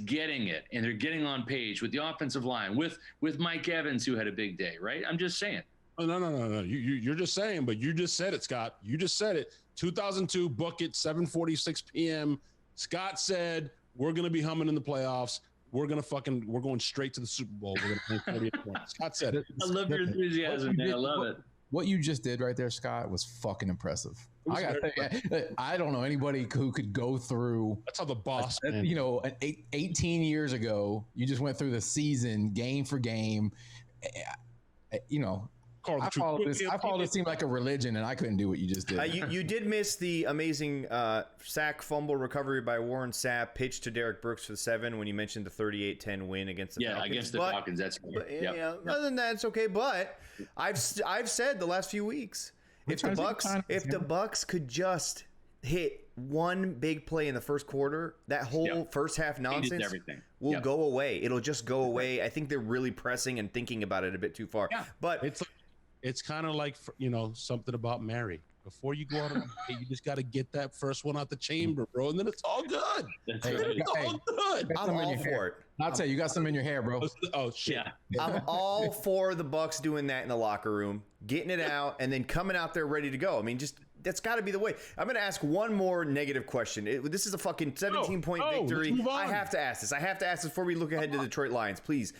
getting it and they're getting on page with the offensive line, with Mike Evans, who had a big day, right? I'm just saying. Oh, no. You're just saying, but you just said it, Scott. You just said it. 2002, book it, 7:46 p.m. Scott said, we're going to be humming in the playoffs. We're going straight to the Super Bowl. We're going to play 48 points. Scott said it. I love your enthusiasm, man. I love it. What you just did right there, Scott, was fucking impressive. I don't know anybody who could go through. That's how the boss, 18 years ago, you just went through the season game for game. Call I followed this team like a religion, and I couldn't do what you just did. You did miss the amazing sack fumble recovery by Warren Sapp, pitch to Derek Brooks for the 7 when you mentioned the 38-10 win against the Falcons. Yeah, against the Falcons. That's right. Other than that, it's okay. But I've said the last few weeks, if the Bucs could just hit one big play in the first quarter, that whole first half nonsense will go away. It'll just go away. I think they're really pressing and thinking about it a bit too far. Yeah. But it's kind of like, something about Mary. Before you go out, you just got to get that first one out the chamber, bro, and then it's all good. It's all good. I'm all for it. I'll tell you, you got some in your hair, bro. Oh shit! Yeah. I'm all for the Bucs doing that in the locker room, getting it out, and then coming out there ready to go. I mean, that's got to be the way. I'm going to ask one more negative question. This is a fucking 17-point victory. I have to ask this. I have to ask this before we look ahead to the Detroit Lions, please.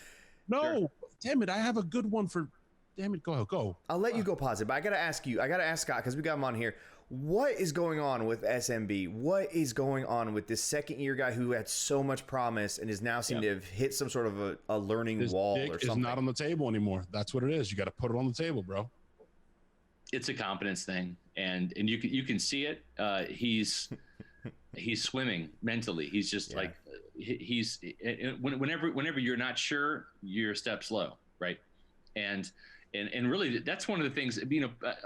No, damn it! I have a good one for. Damn it, go. I'll let you go positive, but I got to ask you. I got to ask Scott because we got him on here. What is going on with SMB? What is going on with this second-year guy who had so much promise and is now seemed to have hit some sort of a learning wall or something? It's not on the table anymore. That's what it is. You got to put it on the table, bro. It's a confidence thing, and you can see it. He's swimming mentally. He's just like whenever you're not sure, you're a step slow, right? And really, that's one of the things.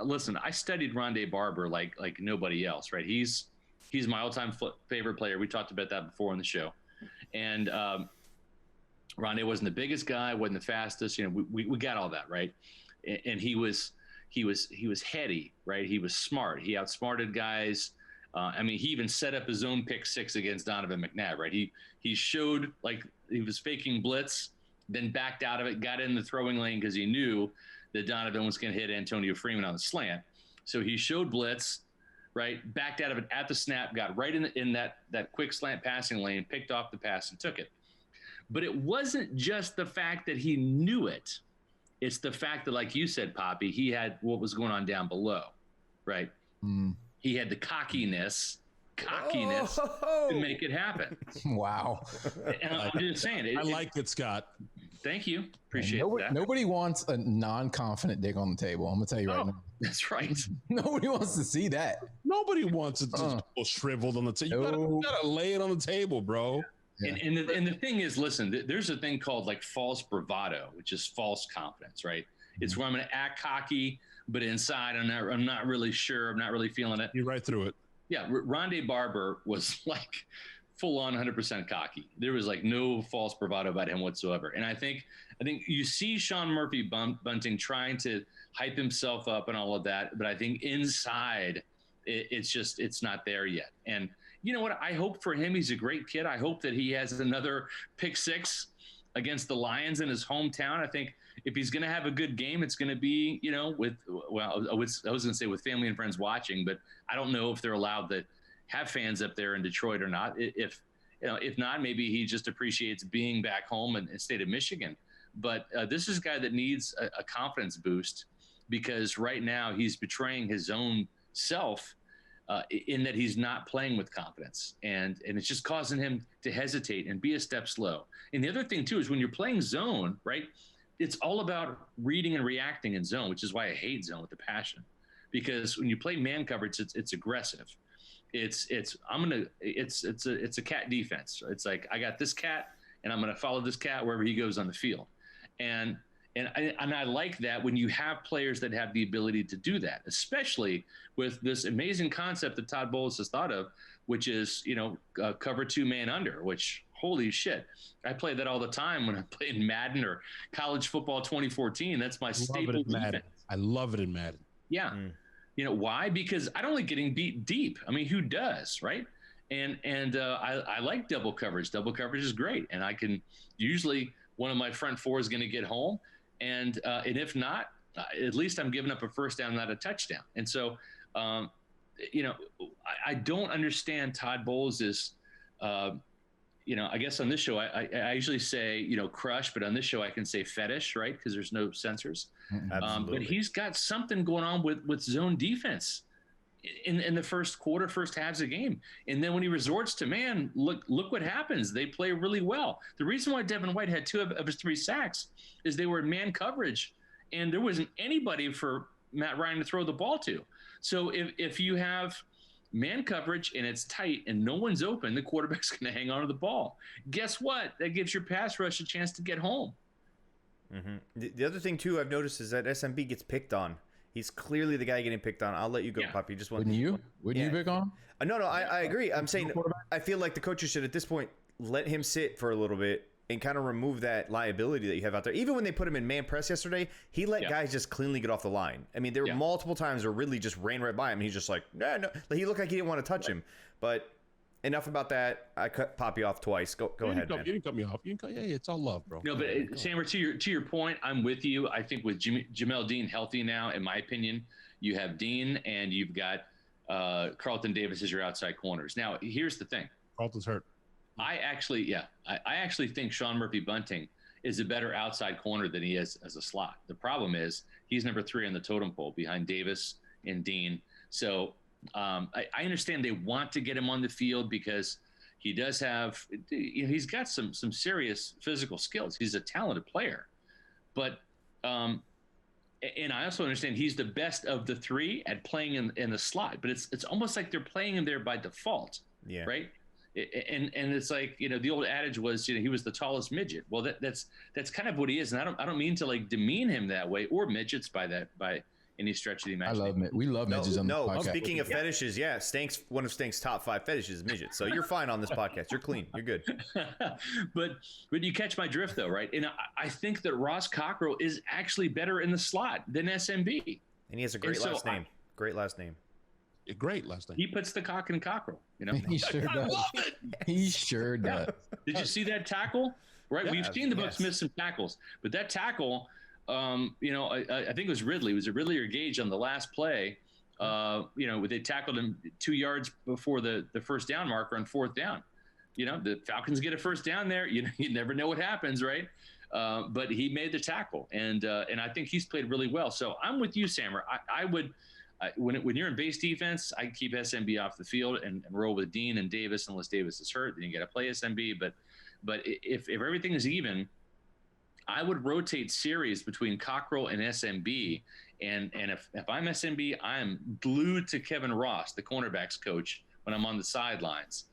Listen, I studied Rondé Barber like nobody else, right? He's my all-time favorite player. We talked about that before on the show, and Rondé wasn't the biggest guy, wasn't the fastest. We got all that, right? And he was heady, right? He was smart. He outsmarted guys. He even set up his own pick 6 against Donovan McNabb, right? He showed like he was faking blitz, then backed out of it, got in the throwing lane because he knew that Donovan was going to hit Antonio Freeman on the slant. So he showed blitz, right? Backed out of it at the snap, got right in that quick slant passing lane, picked off the pass and took it. But it wasn't just the fact that he knew it. It's the fact that, like you said, Poppy, he had what was going on down below, right? He had the cockiness to make it happen. Wow. And I'm just saying. I like it, Scott. Thank you. Appreciate that. Nobody wants a non-confident dick on the table. I'm going to tell you right now. That's right. Nobody wants to see that. Nobody wants it to go shriveled on the table. You gotta lay it on the table, bro. Yeah. And the thing is, listen, there's a thing called like false bravado, which is false confidence, right? It's where I'm going to act cocky, but inside I'm not really sure. I'm not really feeling it. You're right through it. Yeah. Rondé Barber was like full on 100% cocky. There was like no false bravado about him whatsoever. And I think you see Sean Murphy Bunting trying to hype himself up and all of that. But I think inside it's not there yet. And you know what? I hope for him, he's a great kid. I hope that he has another pick 6 against the Lions in his hometown. I think if he's going to have a good game, it's going to be, I was going to say with family and friends watching, but I don't know if they're allowed to have fans up there in Detroit or not. If not, maybe he just appreciates being back home in the state of Michigan. But this is a guy that needs a confidence boost because right now he's betraying his own self in that he's not playing with confidence. And it's just causing him to hesitate and be a step slow. And the other thing, too, is when you're playing zone, right, it's all about reading and reacting in zone, which is why I hate zone with a passion. Because when you play man coverage, it's aggressive. It's a cat defense. It's like I got this cat and I'm going to follow this cat wherever he goes on the field. And I like that when you have players that have the ability to do that, especially with this amazing concept that Todd Bowles has thought of, which is, cover 2 man under, which holy shit. I play that all the time when I play in Madden or college football 2014. That's my staple defense. I love it in Madden. Yeah. Why? Because I don't like getting beat deep. I mean, who does, right? And I like double coverage. Double coverage is great. And I can usually one of my front 4 is going to get home. And if not, at least I'm giving up a first down, not a touchdown. And so, I don't understand Todd Bowles is, I guess on this show, I usually say, crush, but on this show I can say fetish, right? Because there's no censors. But he's got something going on with zone defense in the first quarter, first halves of the game. And then when he resorts to man, look what happens. They play really well. The reason why Devin White had 2 of his 3 sacks is they were in man coverage and there wasn't anybody for Matt Ryan to throw the ball to. So if you have man coverage and it's tight and no one's open, the quarterback's going to hang on to the ball. Guess what? That gives your pass rush a chance to get home. Mm-hmm. The other thing, too, I've noticed is that SMB gets picked on. He's clearly the guy getting picked on. I'll let you go, Poppy. Just wouldn't you pick on? No, I agree. I'm saying I feel like the coaches should, at this point, let him sit for a little bit and kind of remove that liability that you have out there. Even when they put him in man press yesterday, he let guys just cleanly get off the line. I mean, there were multiple times where really just ran right by him. He's just like, no. He looked like he didn't want to touch him. But enough about that. I cut Poppy off twice. Go ahead, man. You didn't cut me off. It's all love, bro. No, but Sammer, to your point, I'm with you. I think with Jamel Dean healthy now, in my opinion, you have Dean and you've got Carlton Davis as your outside corners. Now, here's the thing. Carlton's hurt. I actually think Sean Murphy Bunting is a better outside corner than he is as a slot. The problem is he's number 3 on the totem pole behind Davis and Dean. So I understand they want to get him on the field because he does have, he's got some serious physical skills. He's a talented player, but and I also understand he's the best of the 3 at playing in the slot. But it's almost like they're playing him there by default, right? And it's like, the old adage was, he was the tallest midget. Well, that's kind of what he is. And I don't mean to like demean him that way or midgets by any stretch of the imagination. We love midgets on the podcast. Speaking of fetishes, one of Stank's top 5 fetishes is midgets. So you're fine on this podcast. You're clean. You're good. But you catch my drift though, right? And I think that Ross Cockrell is actually better in the slot than SMB. And he has a great last name. Great last name. Great last name. He puts the cock in cockerel. He sure does. He sure does. Did you see that tackle? Right, we've seen the Bucs miss some tackles, but that tackle, I think it was Ridley. Was it Ridley or Gage on the last play? They tackled him 2 yards before the first down marker on 4th down. The Falcons get a first down there. You never know what happens, right? But he made the tackle, and I think he's played really well. So I'm with you, Sammer. I would. When you're in base defense, I keep SMB off the field and roll with Dean and Davis unless Davis is hurt. Then you got to play SMB. But if everything is even, I would rotate series between Cockrell and SMB. And if I'm SMB, I'm glued to Kevin Ross, the cornerbacks coach, when I'm on the sidelines.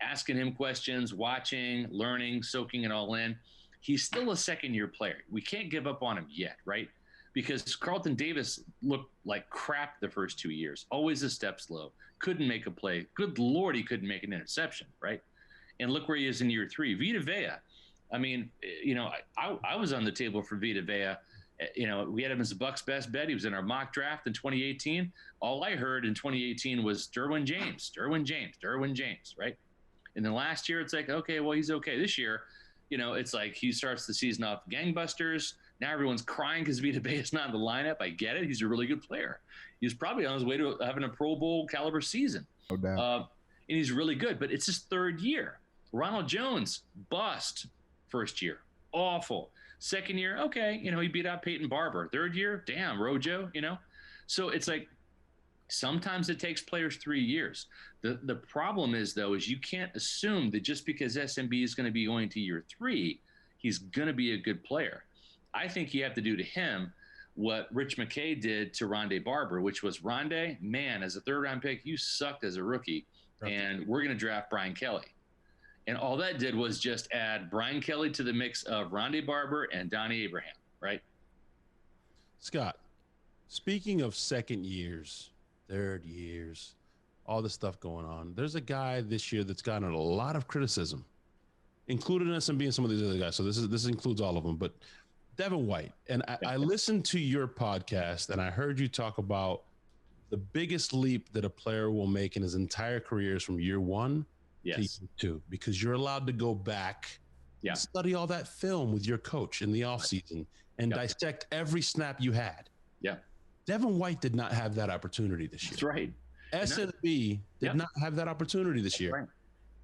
Asking him questions, watching, learning, soaking it all in. He's still a second-year player. We can't give up on him yet, right? Because Carlton Davis looked like crap the first 2 years, always a step slow, couldn't make a play. Good Lord, he couldn't make an interception, right? And look where he is in year 3. Vita Vea, I mean, I was on the table for Vita Vea. We had him as the Bucs' best bet. He was in our mock draft in 2018. All I heard in 2018 was Derwin James, right? And then last year, it's like, okay, well, he's okay. This year, it's like he starts the season off gangbusters. Now everyone's crying because Vita Vea is not in the lineup. I get it. He's a really good player. He's probably on his way to having a Pro Bowl caliber season. No doubt. And he's really good, but it's his 3rd year. Ronald Jones, bust. First year, awful. Second year, okay. He beat out Peyton Barber. 3rd year, damn, Rojo, So it's like sometimes it takes players 3 years. The problem is, though, is you can't assume that just because SMB is going to be going to year 3, he's going to be a good player. I think you have to do to him what Rich McKay did to Rondé Barber, which was, Rondé, man, as a 3rd-round pick, you sucked as a rookie, and we're going to draft Brian Kelly. And all that did was just add Brian Kelly to the mix of Rondé Barber and Donnie Abraham, right? Scott, speaking of second years, 3rd years, all this stuff going on, there's a guy this year that's gotten a lot of criticism, including SMB and some of these other guys. So this includes all of them, but Devin White. And I listened to your podcast and I heard you talk about the biggest leap that a player will make in his entire career is from year 1 to year 2, because you're allowed to go back and study all that film with your coach in the offseason and dissect every snap you had. Yeah. Devin White did not have that opportunity this year. That's right. SMB did not have that opportunity this year. Right.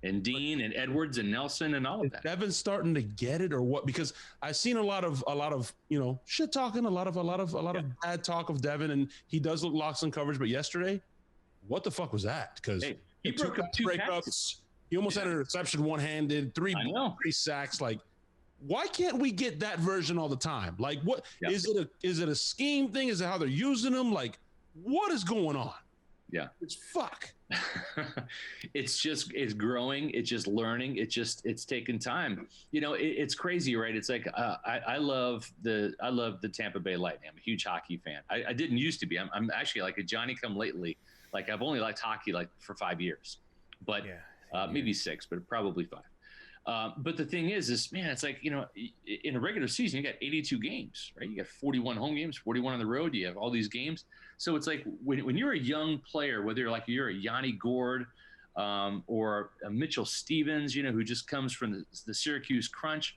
And Dean and Edwards and Nelson and all of that. Devin's starting to get it, or what? Because I've seen a lot of shit talking, a lot of bad talk of Devin, and he does look locks and coverage. But yesterday, what the fuck was that? Because he broke up 2 breakups. He almost had an interception one-handed, three sacks. Like, Why can't we get that version all the time? Like, what is it a scheme thing? Is it how they're using them? Like, what is going on? Yeah. It's fuck. It's growing. It's just learning. It's taking time. It's crazy, right? It's like, I love the Tampa Bay Lightning. I'm a huge hockey fan. I didn't used to be. I'm actually like a Johnny come lately. Like I've only liked hockey like for 5 years, but maybe 6, but probably 5. But the thing is man, it's like, in a regular season, you got 82 games, right? You got 41 home games, 41 on the road. You have all these games. So it's like when you're a young player, whether you're a Yanni Gord or a Mitchell Stevens, who just comes from the Syracuse Crunch,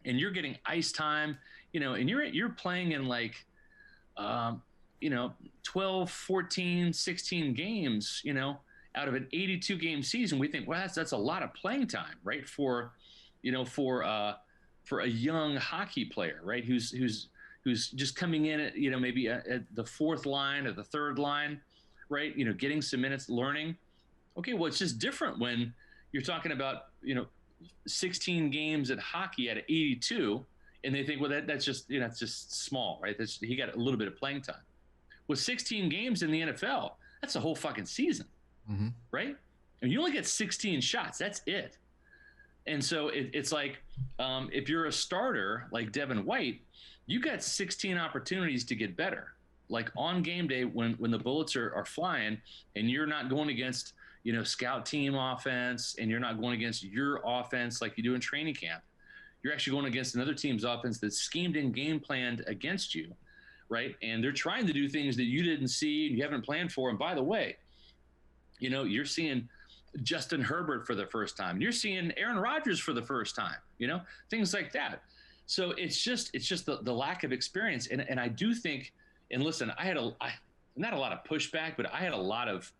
and you're getting ice time, and you're playing in like, 12, 14, 16 games, out of an 82 game season. We think, well, that's a lot of playing time, right? For a young hockey player, right? Who's just coming in at, maybe at the 4th line or the 3rd line, right? Getting some minutes, learning. Okay. Well, it's just different when you're talking about, 16 games at hockey at 82, and they think, well, that's just, it's just small, right? He got a little bit of playing time. With 16 games in the NFL, that's a whole fucking season. Mm-hmm. Right? And you only get 16 shots. That's it. And so it's like, if you're a starter like Devin White, you got 16 opportunities to get better. Like on game day, when the bullets are flying and you're not going against, scout team offense, and you're not going against your offense like you do in training camp. You're actually going against another team's offense that's schemed and game planned against you. Right? And they're trying to do things that you didn't see and you haven't planned for. And by the way, you're seeing Justin Herbert for the first time. You're seeing Aaron Rodgers for the first time, things like that. So it's just the lack of experience. And I do think, and listen, I had not a lot of pushback, but I had a lot of,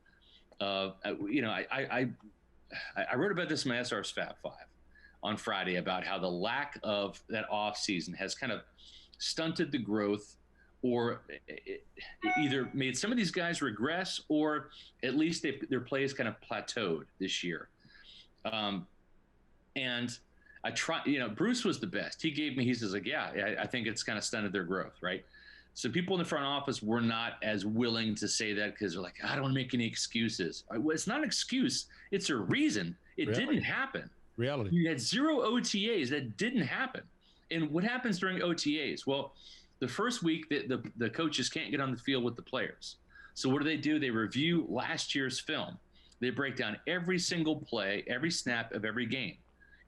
I wrote about this in my SR's Fab 5 on Friday about how the lack of that off season has kind of stunted the growth, or it either made some of these guys regress, or at least their play has kind of plateaued this year. And I try, Bruce was the best. He says like, I think it's kind of stunted their growth, right? So people in the front office were not as willing to say that because they're like, I don't want to make any excuses. Well, it's not an excuse. It's a reason. It didn't happen. Reality. You had 0 OTAs. That didn't happen. And what happens during OTAs? Well, the first week, the coaches can't get on the field with the players. So what do? They review last year's film. They break down every single play, every snap of every game,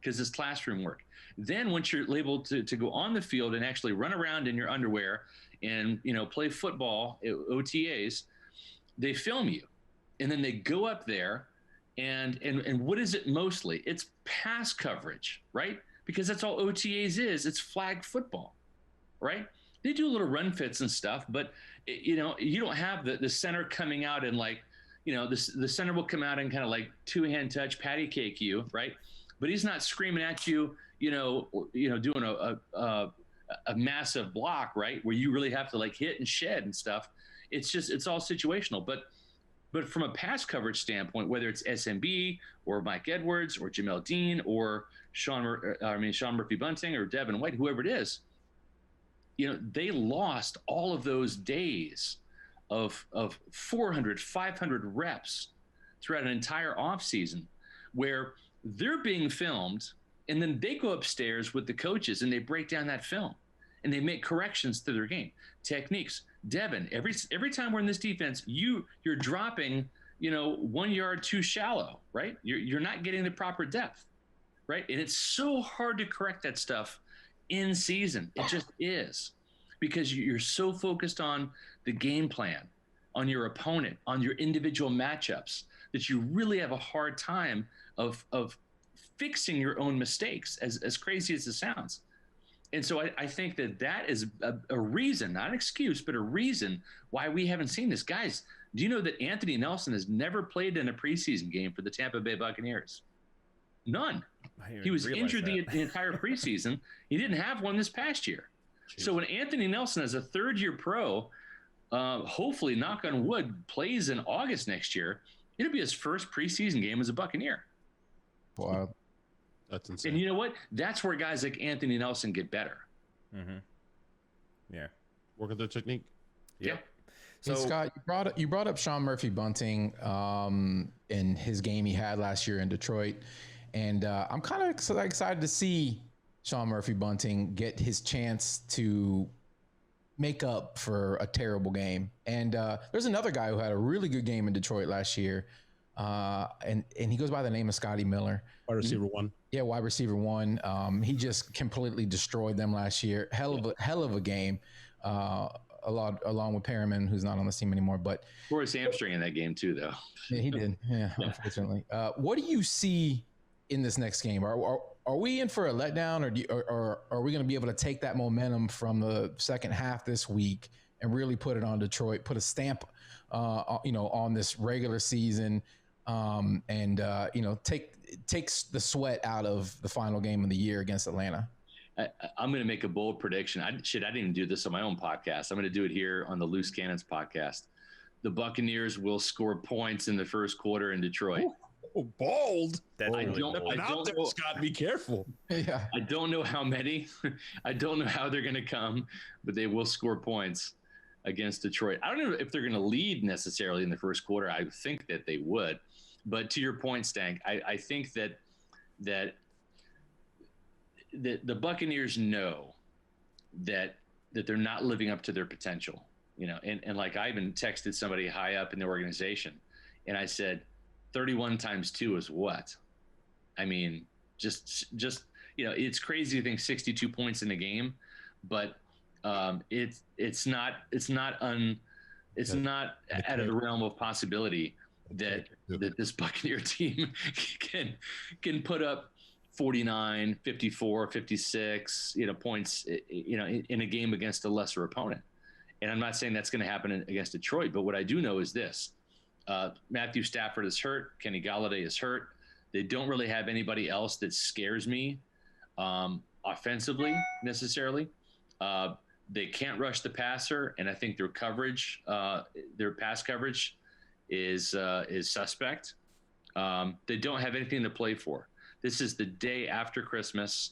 because it's classroom work. Then once you're able to go on the field and actually run around in your underwear and play football, OTAs, they film you. And then they go up there and what is it mostly? It's pass coverage, right? Because that's all OTAs is. It's flag football, right? They do little run fits and stuff, but you don't have the center coming out and like, the center will come out and kind of like 2-hand touch, patty cake you, right? But he's not screaming at you, doing a massive block, right? Where you really have to like hit and shed and stuff. It's all situational. But from a pass coverage standpoint, whether it's SMB or Mike Edwards or Jamel Dean or Sean Murphy Bunting or Devin White, whoever it is, they lost all of those days of 400, 500 reps throughout an entire offseason where they're being filmed, and then they go upstairs with the coaches and they break down that film and they make corrections to their game techniques. Devin, every time we're in this defense, you're dropping, 1 yard too shallow, right? You're not getting the proper depth, right? And it's so hard to correct that stuff in season. It just is, because you're so focused on the game plan, on your opponent, on your individual matchups, that you really have a hard time of fixing your own mistakes, as crazy as it sounds. And so I think that is a reason, not an excuse, but a reason why we haven't seen this. Guys, do you know that Anthony Nelson has never played in a preseason game for the Tampa Bay Buccaneers? None. He was injured the entire preseason. He didn't have one this past year. Jeez. So when Anthony Nelson, as a third-year pro, hopefully, knock on wood, plays in August next year, it'll be his first preseason game as a Buccaneer. Wow. That's insane. And you know what? That's where guys like Anthony Nelson get better. Mm-hmm. Yeah. Working their technique. Yeah. So Scott, you brought up Sean Murphy Bunting in his game he had last year in Detroit, and I'm kind of excited to see Sean Murphy Bunting get his chance to make up for a terrible game. And there's another guy who had a really good game in Detroit last year, and he goes by the name of Scotty Miller. Wide receiver one. Yeah, wide receiver one. He just completely destroyed them last year. Hell of a game. Along with Perriman, who's not on the team anymore. But tore his hamstring in that game too, though. Yeah, he did. Yeah, unfortunately. What do you see in this next game? Are we in for a letdown, or are we going to be able to take that momentum from the second half this week and really put it on Detroit, put a stamp, on this regular season, and takes the sweat out of the final game of the year against Atlanta? I'm going to make a bold prediction. I didn't even do this on my own podcast. I'm going to do it here on the Loose Cannons podcast. The Buccaneers will score points in the first quarter in Detroit. Oh, bold. I don't know, Scott, be careful. Yeah. I don't know how many. I don't know how they're going to come, but they will score points against Detroit. I don't know if they're going to lead necessarily in the first quarter. I think that they would. But to your point, Stank, I think that the Buccaneers know that they're not living up to their potential, and like I even texted somebody high up in the organization, and I said, 31 times 2 is what? I mean, just it's crazy to think 62 points in a game, but it's not out of the realm of possibility that this Buccaneer team can put up 49, 54, 56, points, in a game against a lesser opponent. And I'm not saying that's going to happen against Detroit, but what I do know is this. Matthew Stafford is hurt. Kenny Galladay is hurt. They don't really have anybody else that scares me offensively necessarily. They can't rush the passer, and I think their coverage, their pass coverage is suspect. They don't have anything to play for. This is the day after Christmas,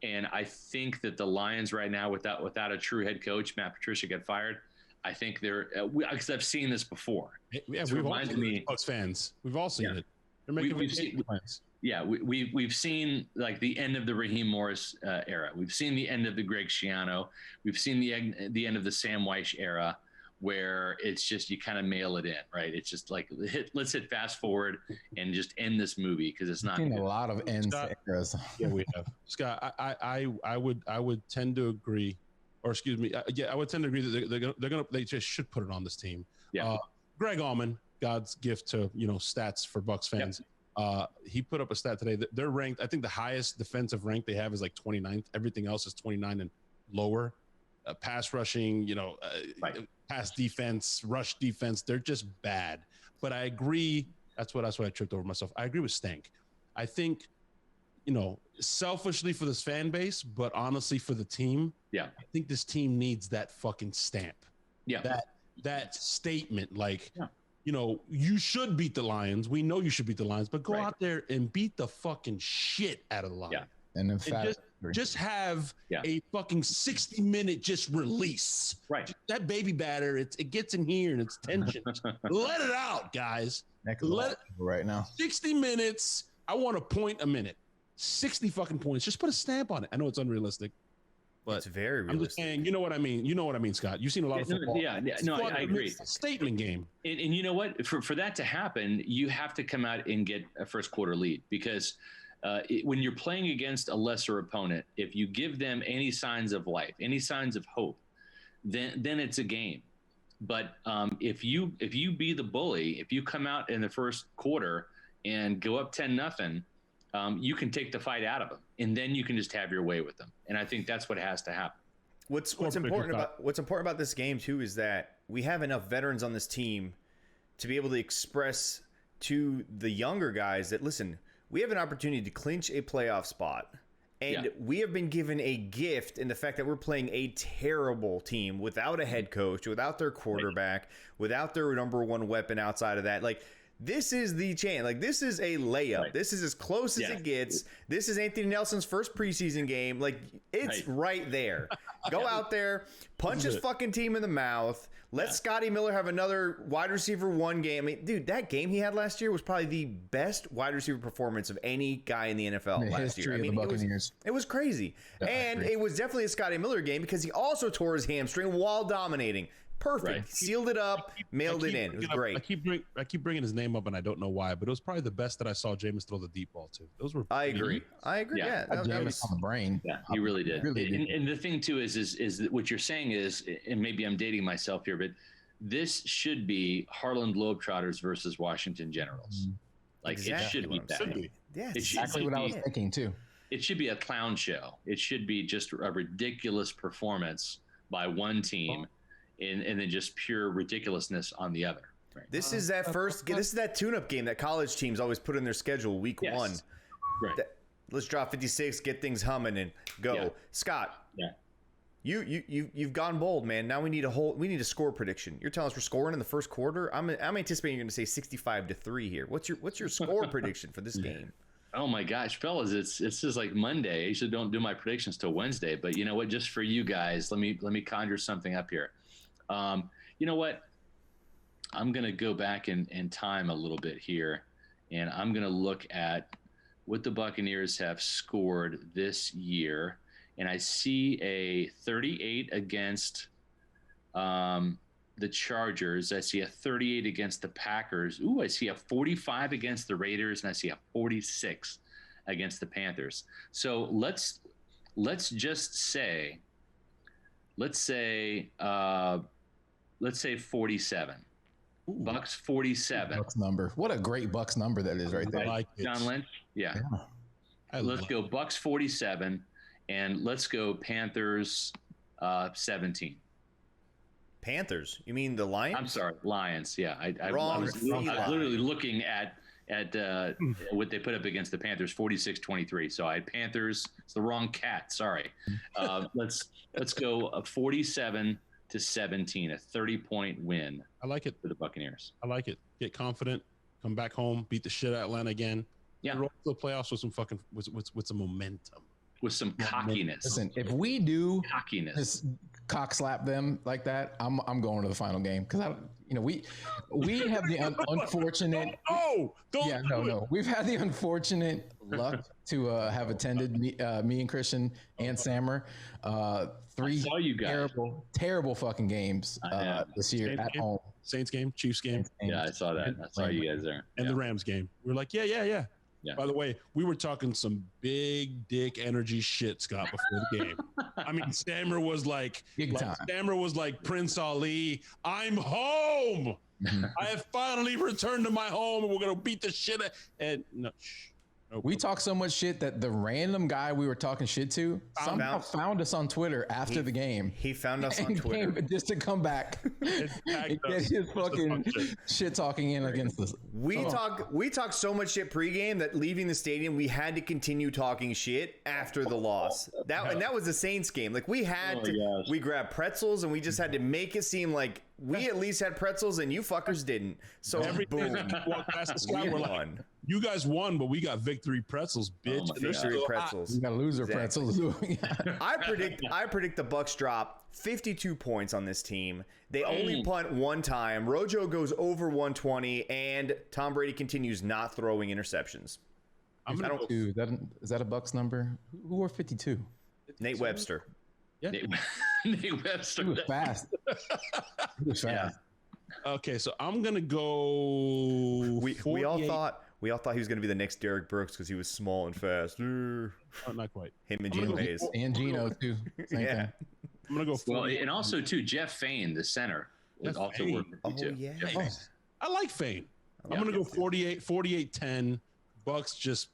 and I think that the Lions right now, without a true head coach, Matt Patricia got fired. I think they're because I've seen this before. Yeah, we've all seen it, Bucs fans. We've all seen it. They're making plans. Yeah, we've seen like the end of the Raheem Morris era. We've seen the end of the Greg Schiano. We've seen the end of the Sam Weish era, where it's just you kind of mail it in, right? It's just like let's hit fast forward and just end this movie because it's not. Seen a lot of ends. Yeah, we have. Scott, I would tend to agree, or excuse me, I would tend to agree that they just should put it on this team. Yeah. Greg Allman, God's gift to stats for Bucs fans. Yep. He put up a stat today that they're ranked. I think the highest defensive rank they have is like 29th. Everything else is 29 and lower. Pass rushing, right. Pass defense, rush defense. They're just bad. But I agree. That's what I tripped over myself. I agree with Stank. I think, selfishly for this fan base, but honestly for the team. Yeah. I think this team needs that fucking stamp. Yeah. That statement, like, you should beat the Lions. We know you should beat the Lions, but go out there and beat the fucking shit out of the Lions. Yeah. And in fact, just have a fucking 60-minute just release. Right. That baby batter, it gets in here and it's tension. Let it out, guys. Right now. 60 minutes. I want a point a minute. 60 fucking points. Just put a stamp on it. I know it's unrealistic, but it's very realistic. I'm just saying, you know what I mean. You know what I mean, Scott. You've seen a lot of football. I agree. It's a statement game. And you know what? For that to happen, you have to come out and get a first quarter lead because when you're playing against a lesser opponent, if you give them any signs of life, any signs of hope, then it's a game. But if you be the bully, if you come out in the first quarter and go up 10-0, you can take the fight out of them, and then you can just have your way with them. And I think that's what has to happen. What's important about this game too is that we have enough veterans on this team to be able to express to the younger guys that, listen, we have an opportunity to clinch a playoff spot, and we have been given a gift in the fact that we're playing a terrible team without a head coach, without their quarterback, without their number one weapon outside of that. Like, this is the chance. Like, this is a layup. Right. This is as close as it gets. This is Anthony Nelson's first preseason game. Like, it's right there. Go out there, punch his fucking team in the mouth. Let Scotty Miller have another wide receiver 1 game. I mean, dude, that game he had last year was probably the best wide receiver performance of any guy in the NFL last year. I mean, the Buccaneers. It was crazy. Yeah, and it was definitely a Scotty Miller game because he also tore his hamstring while dominating. Perfect. Right. Sealed it up, mailed it in. It was great. I keep bringing his name up, and I don't know why, but it was probably the best that I saw Jameis throw the deep ball to. Those were. I agree. Yeah, that was on the brain. Yeah, he really did. And the thing too is that what you're saying is, and maybe I'm dating myself here, but this should be Harlem Globetrotters versus Washington Generals. Like it should be that. Yeah, exactly what I was thinking too. It should be a clown show. It should be just a ridiculous performance by one team. And then just pure ridiculousness on the other. Right. This is that tune-up game that college teams always put in their schedule week 1. Right. Let's drop 56, get things humming, and go. Yeah. Scott. Yeah. You've gone bold, man. Now we need a score prediction. You're telling us we're scoring in the first quarter. I'm anticipating you're going to say 65-3 here. What's your score prediction for this game? Oh my gosh, fellas, it's just like Monday. I usually don't do my predictions till Wednesday, but you know what? Just for you guys, let me conjure something up here. You know what? I'm going to go back in time a little bit here, and I'm going to look at what the Buccaneers have scored this year, and I see a 38 against the Chargers. I see a 38 against the Packers. Ooh, I see a 45 against the Raiders, and I see a 46 against the Panthers. So let's just say, let's say 47. Ooh. Bucs 47. Bucs number. What a great Bucs number that is right there. I like John Lynch. Yeah. Let's go Bucs 47, and let's go Panthers 17. Panthers? You mean the Lions? I'm sorry, Lions. Yeah, I was literally looking at what they put up against the Panthers, 46-23. So I had Panthers. It's the wrong cat. Sorry. Let's go 47-17, a 30-point win. I like it for the Buccaneers. I like it. Get confident. Come back home. Beat the shit out of Atlanta again. Yeah. Roll to the playoffs with some fucking with some momentum. With some cockiness. Listen, if we do just cock slap them like that, I'm going to the final game because we have the unfortunate. We've had the unfortunate luck to have attended me and Christian and Sammer 3 terrible fucking games this year at home. Saints game, Chiefs game. Yeah, I saw that. I saw you guys there. And the Rams game. We were like, yeah. By the way, we were talking some big dick energy shit, Scott, before the game. I mean, Stammer was like Prince Ali. I'm home. I have finally returned to my home, and we're gonna beat the shit out. And no. We talked so much shit that the random guy we were talking shit to somehow found us on Twitter after the game. He found us on Twitter just to come back and get his fucking shit talking in against us. We talked so much shit pregame that leaving the stadium, we had to continue talking shit after the loss. And that was the Saints game. Like we grabbed pretzels and we just had to make it seem like we at least had pretzels and you fuckers didn't. So boom, we won. You guys won, but we got victory pretzels, bitch. Victory pretzels. We got loser pretzels. I predict the Bucs drop 52 points on this team. They only punt one time. Rojo goes over 120, and Tom Brady continues not throwing interceptions. Is that a Bucs number? Who wore 52? Nate Webster. Yeah. Nate Webster. He was fast. Yeah. Okay, so I'm gonna go. We all thought he was going to be the next Derek Brooks because he was small and fast. Not quite. Him and Gino Hayes. And Gino, too. Same thing. I'm going to go 48. Well, and also, too, Jeff Fain, the center, was also working too. Yeah. I like Fain. I'm going to go 48-10. Bucs just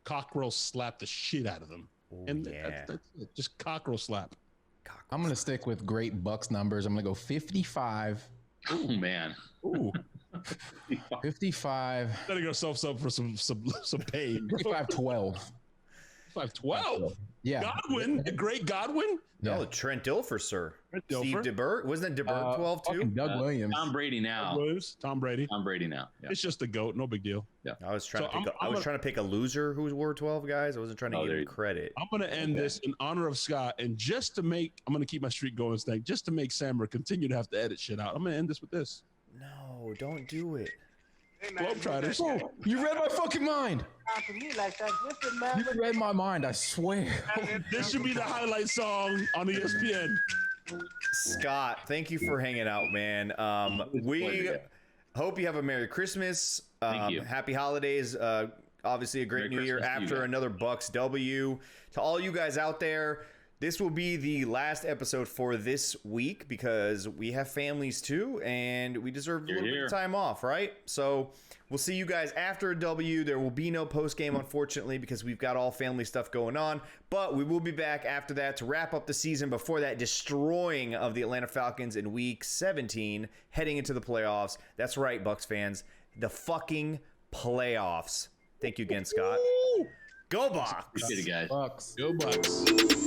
cockerel slap the shit out of them. That's it. Just cockerel slap. I'm going to stick with great Bucs numbers. I'm going to go 55. Oh, man. Ooh. 55. Gotta go self-sub for some pain. 55-12. 5'12". Yeah. Godwin, the great Godwin. No, Trent Dilfer, sir. Steve DeBerg. Wasn't it DeBerg 12 too? Doug Williams. Tom Brady now. Tom Brady now. Yeah. It's just the GOAT. No big deal. Yeah. I was trying to pick a loser who wore 12, guys. I wasn't trying to give him credit. I'm going to end this in honor of Scott, and I'm going to keep my streak going, Stank, just to make Sammer continue to have to edit shit out. I'm going to end this with this. No, don't do it. Globetrotters. Oh, you read my fucking mind. You read my mind, I swear. This should be the highlight song on ESPN. Scott, thank you for hanging out, man. We hope you have a Merry Christmas. Thank you. Happy holidays. Obviously, a great New Year after another Bucs W. To all you guys out there, this will be the last episode for this week because we have families too, and we deserve a little bit of time off, right? So we'll see you guys after a W. There will be no post game, unfortunately, because we've got all family stuff going on. But we will be back after that to wrap up the season before that destroying of the Atlanta Falcons in Week 17, heading into the playoffs. That's right, Bucs fans. The fucking playoffs. Thank you again, Scott. Go Bucs! Appreciate it, guys. Bucs. Go Bucs.